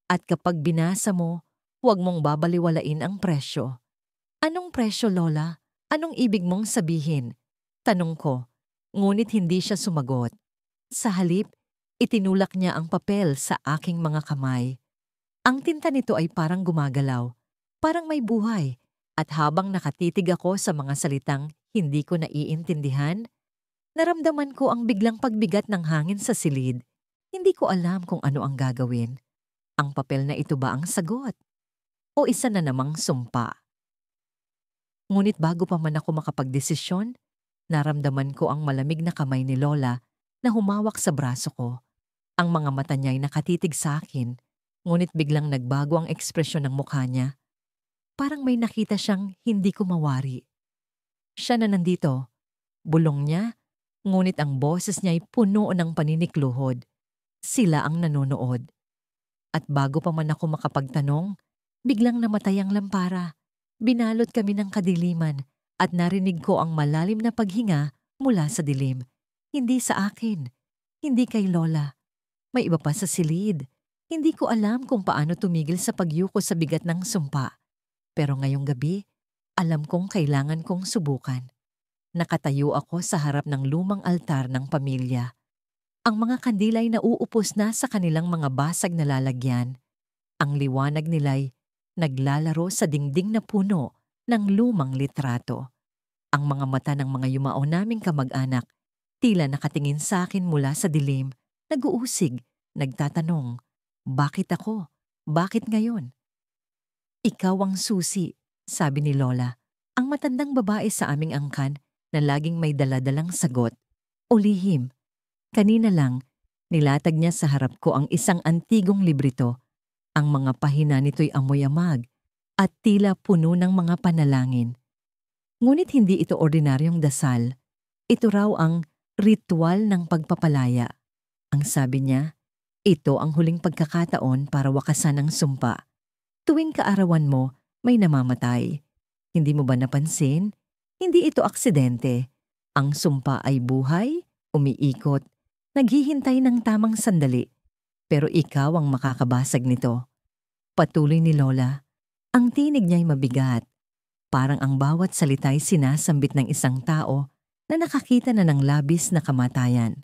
At kapag binasa mo, huwag mong babaliwalain ang presyo. Anong presyo, Lola? Anong ibig mong sabihin? Tanong ko, ngunit hindi siya sumagot. Sa halip, itinulak niya ang papel sa aking mga kamay. Ang tinta nito ay parang gumagalaw, parang may buhay, at habang nakatitig ako sa mga salitang hindi ko naiintindihan, naramdaman ko ang biglang pagbigat ng hangin sa silid. Hindi ko alam kung ano ang gagawin. Ang papel na ito ba ang sagot? O isa na namang sumpa? Ngunit bago pa man ako makapagdesisyon, naramdaman ko ang malamig na kamay ni Lola na humawak sa braso ko. Ang mga mata niya ay nakatitig sa akin, ngunit biglang nagbago ang ekspresyon ng mukha niya. Parang may nakita siyang hindi ko mawari. Siya na nandito, bulong niya, ngunit ang boses niya ay puno ng paninikluhod. Sila ang nanonood. At bago pa man ako makapagtanong, biglang namatay ang lampara. Binalot kami ng kadiliman at narinig ko ang malalim na paghinga mula sa dilim. Hindi sa akin, hindi kay Lola. May iba pa sa silid. Hindi ko alam kung paano tumigil sa pagyuko sa bigat ng sumpa. Pero ngayong gabi, alam kong kailangan kong subukan. Nakatayo ako sa harap ng lumang altar ng pamilya. Ang mga kandila ay nauupos na sa kanilang mga basag na lalagyan. Ang liwanag nila'y naglalaro sa dingding na puno ng lumang litrato. Ang mga mata ng mga yumao naming kamag-anak tila nakatingin sa akin mula sa dilim, nag-uusig, nagtatanong, bakit ako? Bakit ngayon? Ikaw ang susi, sabi ni Lola, ang matandang babae sa aming angkan na laging may daladalang sagot. O lihim. Kanina lang, nilatag niya sa harap ko ang isang antigong librito. Ang mga pahina nito'y amoy-amag at tila puno ng mga panalangin. Ngunit hindi ito ordinaryong dasal. Ito raw ang ritual ng pagpapalaya. Ang sabi niya, ito ang huling pagkakataon para wakasan ang sumpa. Tuwing kaarawan mo, may namamatay. Hindi mo ba napansin? Hindi ito aksidente. Ang sumpa ay buhay, umiikot, naghihintay ng tamang sandali. Pero ikaw ang makakabasag nito. Patuloy ni Lola. Ang tinig niya'y mabigat. Parang ang bawat salita'y sinasambit ng isang tao na nakakita na ng labis na kamatayan.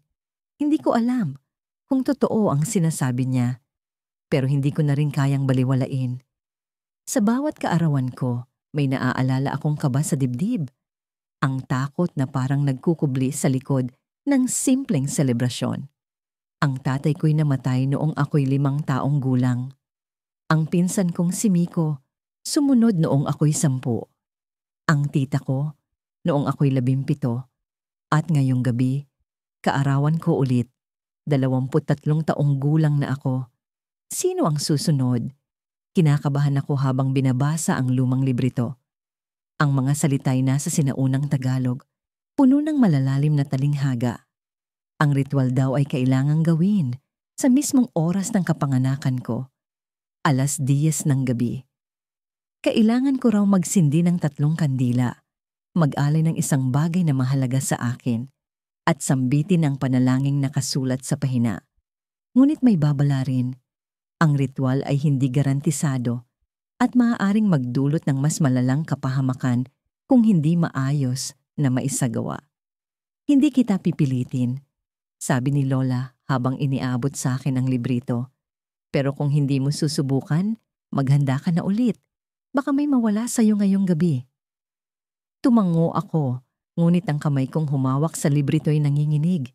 Hindi ko alam kung totoo ang sinasabi niya. Pero hindi ko na rin kayang baliwalain. Sa bawat kaarawan ko, may naaalala akong kaba sa dibdib. Ang takot na parang nagkukubli sa likod ng simpleng selebrasyon. Ang tatay ko'y namatay noong ako'y 5 taong gulang. Ang pinsan kong si Miko, Sumunod noong ako'y 10, ang tita ko noong ako'y 17, at ngayong gabi, kaarawan ko ulit, 23 taong gulang na ako. Sino ang susunod? Kinakabahan ako habang binabasa ang lumang librito. Ang mga salita'y nasa sinaunang Tagalog, puno ng malalalim na talinghaga. Ang ritual daw ay kailangang gawin sa mismong oras ng kapanganakan ko, 10:00 ng gabi. Kailangan ko raw magsindi ng 3 kandila, mag-alay ng isang bagay na mahalaga sa akin, at sambitin ang panalangin nakasulat sa pahina. Ngunit may babala rin, ang ritual ay hindi garantisado at maaaring magdulot ng mas malalang kapahamakan kung hindi maayos na maisagawa. Hindi kita pipilitin, sabi ni Lola habang iniabot sa akin ang librito. Pero kung hindi mo susubukan, maghanda ka na ulit. Baka may mawala sa'yo ngayong gabi. Tumango ako, ngunit ang kamay kong humawak sa librito'y nanginginig.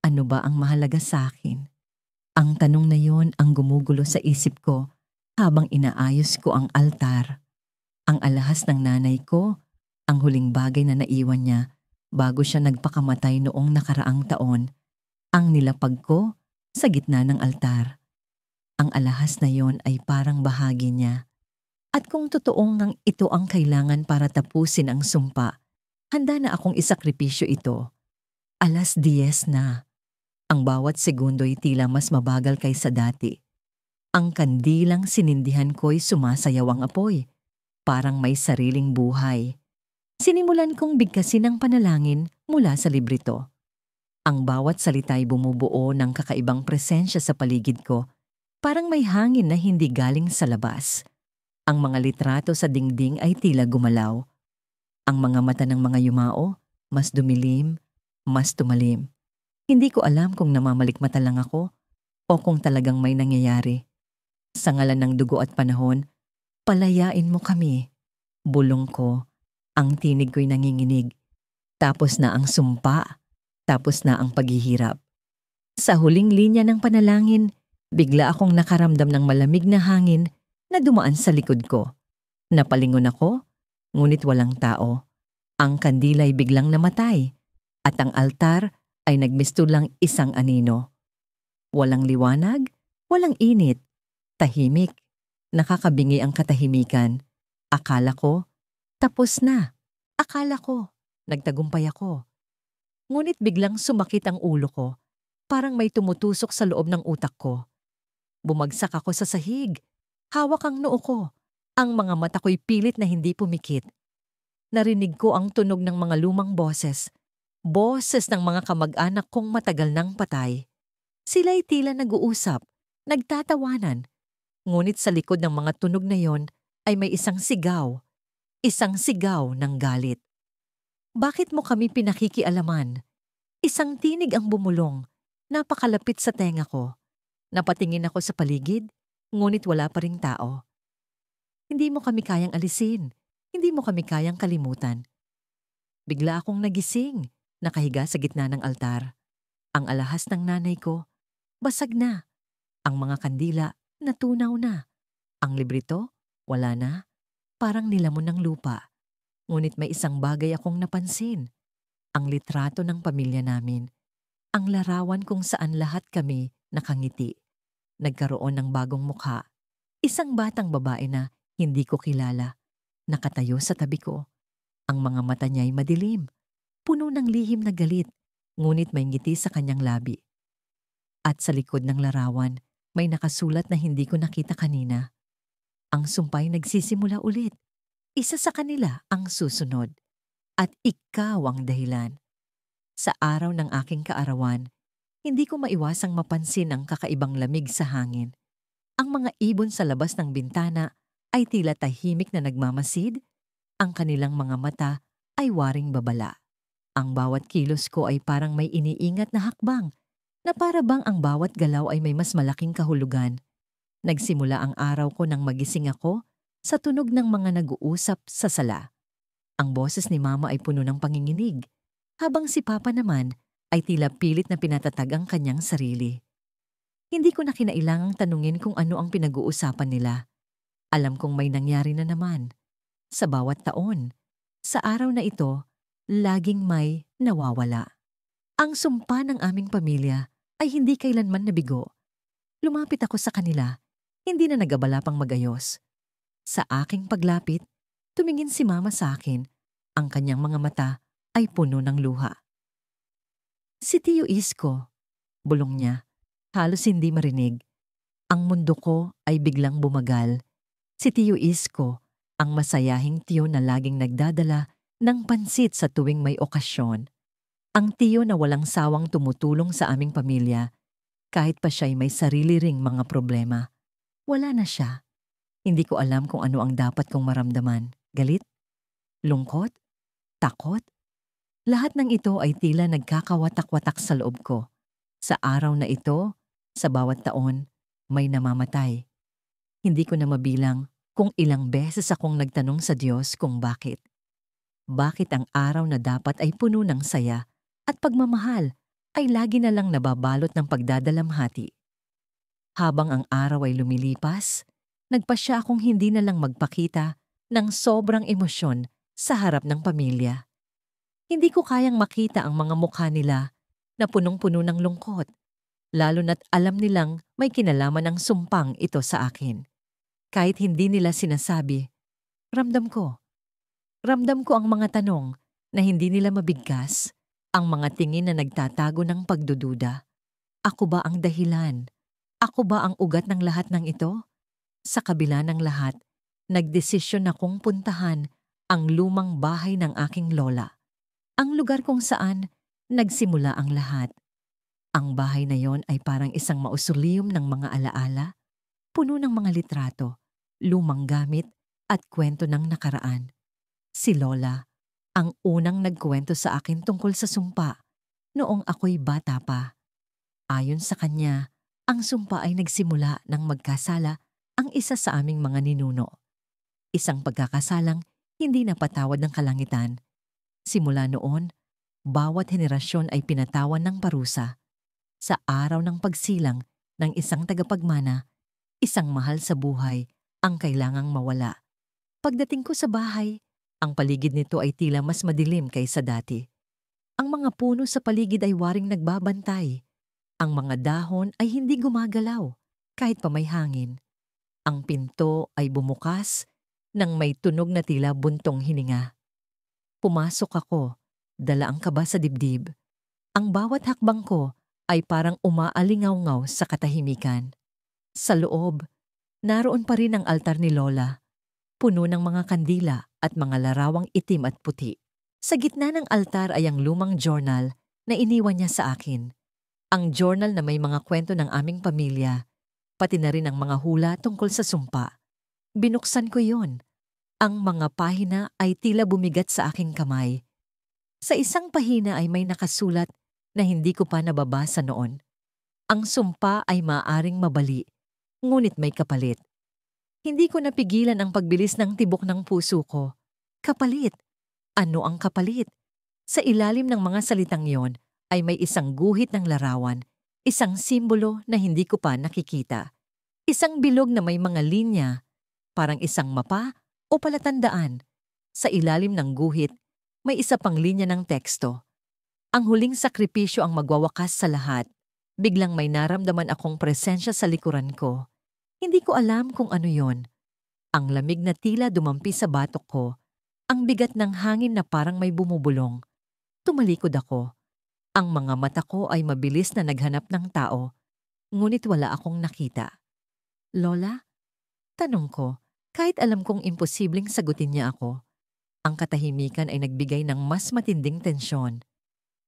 Ano ba ang mahalaga sa akin? Ang tanong na yon ang gumugulo sa isip ko habang inaayos ko ang altar. Ang alahas ng nanay ko, ang huling bagay na naiwan niya bago siya nagpakamatay noong nakaraang taon, ang nilapag ko sa gitna ng altar. Ang alahas na yon ay parang bahagi niya. At kung totoong ngang ito ang kailangan para tapusin ang sumpa, handa na akong isakripisyo ito. 10:00 na. Ang bawat segundo'y tila mas mabagal kaysa dati. Ang kandilang sinindihan ko'y sumasayaw ang apoy, parang may sariling buhay. Sinimulan kong bigkasin ang panalangin mula sa librito. Ang bawat salita'y bumubuo ng kakaibang presensya sa paligid ko, parang may hangin na hindi galing sa labas. Ang mga litrato sa dingding ay tila gumalaw. Ang mga mata ng mga yumao, mas dumilim, mas tumalim. Hindi ko alam kung namamalikmata lang ako o kung talagang may nangyayari. Sa ngalan ng dugo at panahon, palayain mo kami. Bulong ko, ang tinig ko'y nanginginig. Tapos na ang sumpa, tapos na ang paghihirap. Sa huling linya ng panalangin, bigla akong nakaramdam ng malamig na hangin na dumaan sa likod ko. Napalingon ako, ngunit walang tao. Ang kandila'y biglang namatay at ang altar ay nagmistulang isang anino. Walang liwanag, walang init, tahimik. Nakakabingi ang katahimikan. Akala ko, tapos na. Akala ko, nagtagumpay ako. Ngunit biglang sumakit ang ulo ko, parang may tumutusok sa loob ng utak ko. Bumagsak ako sa sahig. Hawak ang noo ko. Ang mga mata ko'y pilit na hindi pumikit. Narinig ko ang tunog ng mga lumang boses. Boses ng mga kamag-anak kong matagal nang patay. Sila'y tila nag-uusap, nagtatawanan. Ngunit sa likod ng mga tunog na yon ay may isang sigaw. Isang sigaw ng galit. Bakit mo kami pinakikialaman? Isang tinig ang bumulong. Napakalapit sa tenga ko. Napatingin ako sa paligid, ngunit wala pa ring tao. Hindi mo kami kayang alisin. Hindi mo kami kayang kalimutan. Bigla akong nagising, nakahiga sa gitna ng altar. Ang alahas ng nanay ko, basag na. Ang mga kandila, natunaw na. Ang librito, wala na. Parang nilamon ng lupa. Ngunit may isang bagay akong napansin. Ang litrato ng pamilya namin. Ang larawan kung saan lahat kami nakangiti. Nagkaroon ng bagong mukha. Isang batang babae na hindi ko kilala. Nakatayo sa tabi ko. Ang mga mata niya'y madilim. Puno ng lihim na galit. Ngunit may ngiti sa kanyang labi. At sa likod ng larawan, may nakasulat na hindi ko nakita kanina. Ang sumpay nagsisimula ulit. Isa sa kanila ang susunod. At ikaw ang dahilan. Sa araw ng aking kaarawan, hindi ko maiwasang mapansin ang kakaibang lamig sa hangin. Ang mga ibon sa labas ng bintana ay tila tahimik na nagmamasid. Ang kanilang mga mata ay waring babala. Ang bawat kilos ko ay parang may iniingat na hakbang, na para bang ang bawat galaw ay may mas malaking kahulugan. Nagsimula ang araw ko nang magising ako sa tunog ng mga nag-uusap sa sala. Ang boses ni Mama ay puno ng panginginig, habang si Papa naman ay tila pilit na pinatatag ang kanyang sarili. Hindi ko na kinailangang tanungin kung ano ang pinag-uusapan nila. Alam kong may nangyari na naman. Sa bawat taon, sa araw na ito, laging may nawawala. Ang sumpa ng aming pamilya ay hindi kailanman nabigo. Lumapit ako sa kanila, hindi na nagabala pang magayos. Sa aking paglapit, tumingin si Mama sa akin. Ang kanyang mga mata ay puno ng luha. Si Tio Isko, bulong niya, halos hindi marinig. Ang mundo ko ay biglang bumagal. Si Tio Isko, ang masayahing tiyo na laging nagdadala ng pansit sa tuwing may okasyon. Ang tiyo na walang sawang tumutulong sa aming pamilya, kahit pa siya'y may sarili ring mga problema. Wala na siya. Hindi ko alam kung ano ang dapat kong maramdaman. Galit? Lungkot? Takot? Lahat ng ito ay tila nagkakawatak-watak sa loob ko. Sa araw na ito, sa bawat taon, may namamatay. Hindi ko na mabilang kung ilang beses akong nagtanong sa Diyos kung bakit. Bakit ang araw na dapat ay puno ng saya at pagmamahal ay lagi na lang nababalot ng pagdadalamhati. Habang ang araw ay lumilipas, nagpasya akong hindi na lang magpakita ng sobrang emosyon sa harap ng pamilya. Hindi ko kayang makita ang mga mukha nila na punong-puno ng lungkot, lalo na't alam nilang may kinalaman ang sumpang ito sa akin. Kahit hindi nila sinasabi, ramdam ko. Ramdam ko ang mga tanong na hindi nila mabigkas, ang mga tingin na nagtatago ng pagdududa. Ako ba ang dahilan? Ako ba ang ugat ng lahat ng ito? Sa kabila ng lahat, nagdesisyon akong puntahan ang lumang bahay ng aking lola. Ang lugar kung saan nagsimula ang lahat. Ang bahay na yon ay parang isang mausoleum ng mga alaala, puno ng mga litrato, lumang gamit at kwento ng nakaraan. Si Lola, ang unang nagkwento sa akin tungkol sa sumpa noong ako'y bata pa. Ayon sa kanya, ang sumpa ay nagsimula nang magkasala ang isa sa aming mga ninuno. Isang pagkakasalang hindi napatawad ng kalangitan. Simula noon, bawat henerasyon ay pinatawan ng parusa. Sa araw ng pagsilang ng isang tagapagmana, isang mahal sa buhay ang kailangang mawala. Pagdating ko sa bahay, ang paligid nito ay tila mas madilim kaysa dati. Ang mga puno sa paligid ay waring nagbabantay. Ang mga dahon ay hindi gumagalaw kahit pa may hangin. Ang pinto ay bumukas nang may tunog na tila buntong hininga. Pumasok ako, dala ang kaba sa dibdib. Ang bawat hakbang ko ay parang umaalingaw-ngaw sa katahimikan. Sa loob, naroon pa rin ang altar ni Lola, puno ng mga kandila at mga larawang itim at puti. Sa gitna ng altar ay ang lumang journal na iniwan niya sa akin. Ang journal na may mga kwento ng aming pamilya, pati na rin ang mga hula tungkol sa sumpa. Binuksan ko yon. Ang mga pahina ay tila bumigat sa aking kamay. Sa isang pahina ay may nakasulat na hindi ko pa nababasa noon. Ang sumpa ay maaaring mabali, ngunit may kapalit. Hindi ko napigilan ang pagbilis ng tibok ng puso ko. Kapalit. Ano ang kapalit? Sa ilalim ng mga salitang yon ay may isang guhit ng larawan, isang simbolo na hindi ko pa nakikita. Isang bilog na may mga linya, parang isang mapa o palatandaan. Sa ilalim ng guhit, may isa pang linya ng teksto. Ang huling sakripisyo ang magwawakas sa lahat. Biglang may naramdaman akong presensya sa likuran ko. Hindi ko alam kung ano yon. Ang lamig na tila dumampi sa batok ko. Ang bigat ng hangin na parang may bumubulong. Tumalikod ako. Ang mga mata ko ay mabilis na naghanap ng tao, ngunit wala akong nakita. Lola? Tanong ko, kahit alam kong imposibleng sagutin niya ako. Ang katahimikan ay nagbigay ng mas matinding tensyon.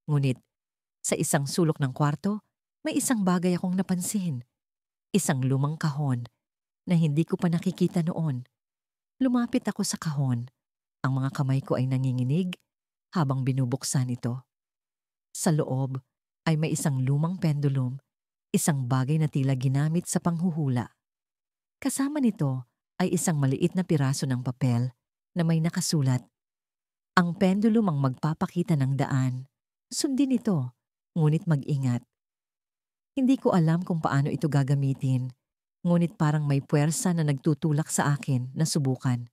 Ngunit, sa isang sulok ng kwarto, may isang bagay akong napansin. Isang lumang kahon na hindi ko pa nakikita noon. Lumapit ako sa kahon. Ang mga kamay ko ay nanginginig habang binubuksan ito. Sa loob ay may isang lumang pendulum, isang bagay na tila ginamit sa panghuhula. Kasama nito ay isang maliit na piraso ng papel na may nakasulat. Ang pendulum ang magpapakita ng daan. Sundin ito, ngunit mag-ingat. Hindi ko alam kung paano ito gagamitin, ngunit parang may puwersa na nagtutulak sa akin na subukan.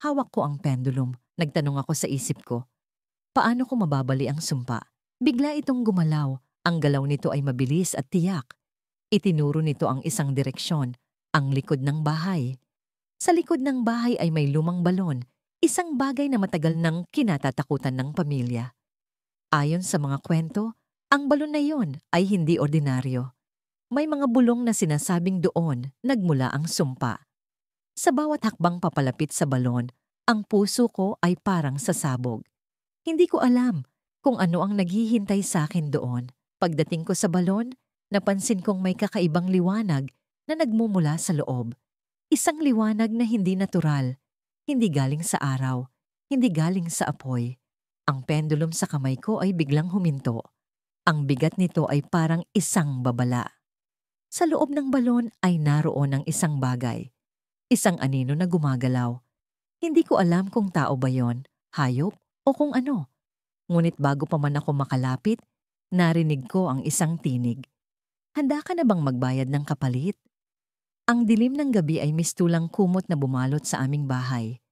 Hawak ko ang pendulum. Nagtanong ako sa isip ko, paano ko mababali ang sumpa? Bigla itong gumalaw. Ang galaw nito ay mabilis at tiyak. Itinuro nito ang isang direksyon, ang likod ng bahay. Sa likod ng bahay ay may lumang balon, isang bagay na matagal nang kinatatakutan ng pamilya. Ayon sa mga kwento, ang balon na iyon ay hindi ordinaryo. May mga bulong na sinasabing doon nagmula ang sumpa. Sa bawat hakbang papalapit sa balon, ang puso ko ay parang sasabog. Hindi ko alam kung ano ang naghihintay sa akin doon. Pagdating ko sa balon, napansin kong may kakaibang liwanag na nagmumula sa loob. Isang liwanag na hindi natural, hindi galing sa araw, hindi galing sa apoy. Ang pendulum sa kamay ko ay biglang huminto. Ang bigat nito ay parang isang babala. Sa loob ng balon ay naroon ang isang bagay. Isang anino na gumagalaw. Hindi ko alam kung tao ba yon, hayop o kung ano. Ngunit bago pa man ako makalapit, narinig ko ang isang tinig. Handa ka na bang magbayad ng kapalit? Ang dilim ng gabi ay mistulang kumot na bumalot sa aming bahay.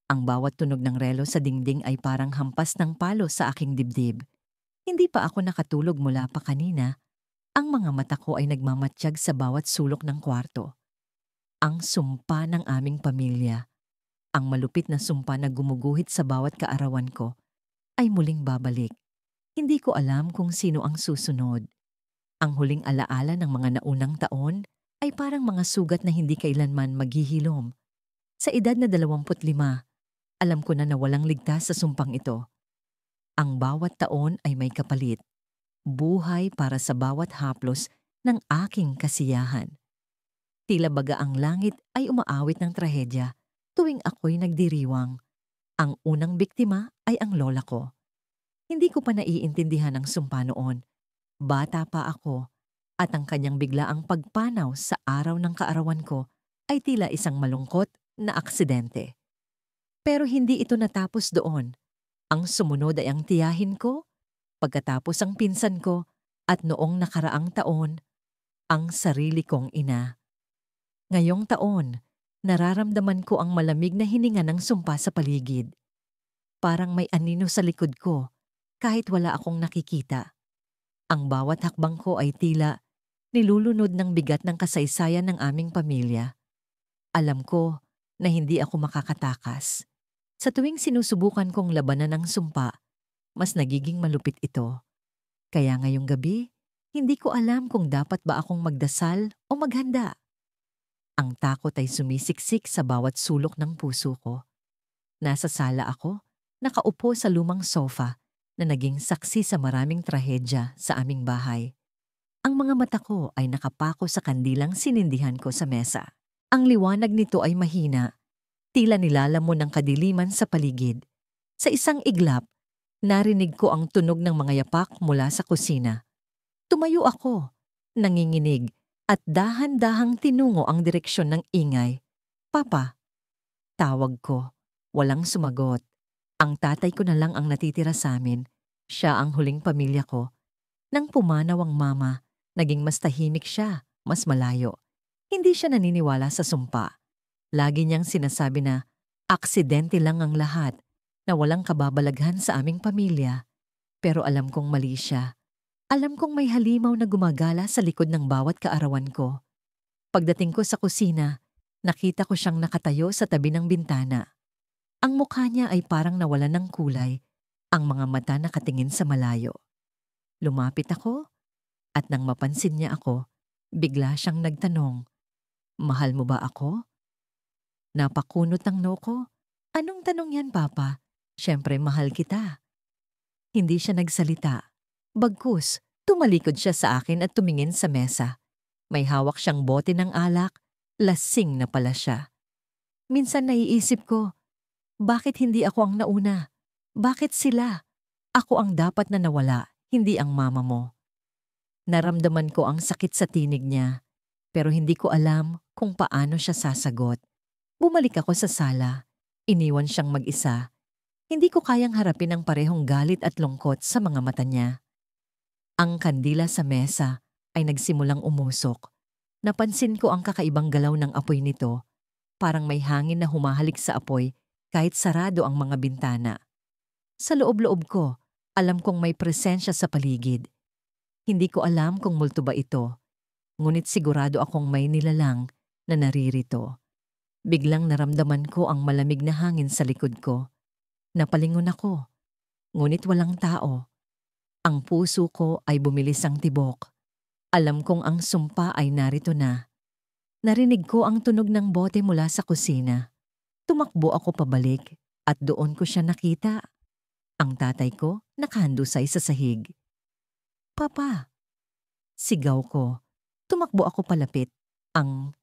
Ang bawat tunog ng relo sa dingding ay parang hampas ng palo sa aking dibdib. Hindi pa ako nakatulog mula pa kanina. Ang mga mata ko ay nagmamatsyag sa bawat sulok ng kwarto. Ang sumpa ng aming pamilya, ang malupit na sumpa na gumuguhit sa bawat kaarawan ko, ay muling babalik. Hindi ko alam kung sino ang susunod. Ang huling alaala ng mga naunang taon ay parang mga sugat na hindi kailanman maghihilom. Sa edad na 25, alam ko na walang ligtas sa sumpang ito. Ang bawat taon ay may kapalit. Buhay para sa bawat haplos ng aking kasiyahan. Tila baga ang langit ay umaawit ng trahedya tuwing ako'y nagdiriwang. Ang unang biktima ay ang lola ko. Hindi ko pa naiintindihan ang sumpa noon. Bata pa ako at ang kanyang biglaang pagpanaw sa araw ng kaarawan ko ay tila isang malungkot na aksidente. Pero hindi ito natapos doon. Ang sumunod ay ang tiyahin ko, pagkatapos ang pinsan ko, at noong nakaraang taon, ang sarili kong ina. Ngayong taon, nararamdaman ko ang malamig na hininga ng sumpa sa paligid. Parang may anino sa likod ko, kahit wala akong nakikita. Ang bawat hakbang ko ay tila nilulunod ng bigat ng kasaysayan ng aming pamilya. Alam ko na hindi ako makakatakas. Sa tuwing sinusubukan kong labanan ang sumpa, mas nagiging malupit ito. Kaya ngayong gabi, hindi ko alam kung dapat ba akong magdasal o maghanda. Ang takot ay sumisiksik sa bawat sulok ng puso ko. Nasa sala ako, nakaupo sa lumang sofa na naging saksi sa maraming trahedya sa aming bahay. Ang mga mata ko ay nakapako sa kandilang sinindihan ko sa mesa. Ang liwanag nito ay mahina, tila nilalamon ng kadiliman sa paligid. Sa isang iglap, narinig ko ang tunog ng mga yapak mula sa kusina. Tumayo ako, nanginginig, at dahan-dahang tinungo ang direksyon ng ingay. Papa, tawag ko. Walang sumagot. Ang tatay ko na lang ang natitira sa amin. Siya ang huling pamilya ko. Nang pumanaw ang mama, naging mas tahimik siya, mas malayo. Hindi siya naniniwala sa sumpa. Lagi niyang sinasabi na aksidente lang ang lahat, na walang kababalaghan sa aming pamilya. Pero alam kong mali siya. Alam kong may halimaw na gumagala sa likod ng bawat kaarawan ko. Pagdating ko sa kusina, nakita ko siyang nakatayo sa tabi ng bintana. Ang mukha niya ay parang nawalan ng kulay, ang mga mata nakatingin sa malayo. Lumapit ako, at nang mapansin niya ako, bigla siyang nagtanong, "Mahal mo ba ako?" Napakunot ang noo ko. "Anong tanong yan, Papa? Siyempre mahal kita." Hindi siya nagsalita. Bagkus, tumalikod siya sa akin at tumingin sa mesa. May hawak siyang bote ng alak, lasing na pala siya. Minsan naiisip ko, bakit hindi ako ang nauna? Bakit sila? Ako ang dapat na nawala, hindi ang mama mo. Naramdaman ko ang sakit sa tinig niya, pero hindi ko alam kung paano siya sasagot. Bumalik ako sa sala. Iniwan siyang mag-isa. Hindi ko kayang harapin ang parehong galit at lungkot sa mga mata niya. Ang kandila sa mesa ay nagsimulang umusok. Napansin ko ang kakaibang galaw ng apoy nito, parang may hangin na humahalik sa apoy kahit sarado ang mga bintana. Sa loob-loob ko, alam kong may presensya sa paligid. Hindi ko alam kung multo ba ito, ngunit sigurado akong may nilalang na naririto. Biglang naramdaman ko ang malamig na hangin sa likod ko. Napalingon ako, ngunit walang tao. Ang puso ko ay bumilis ang tibok. Alam kong ang sumpa ay narito na. Narinig ko ang tunog ng bote mula sa kusina. Tumakbo ako pabalik at doon ko siya nakita. Ang tatay ko nakahandusay sa sahig. "Papa!" Sigaw ko. Tumakbo ako palapit. Ang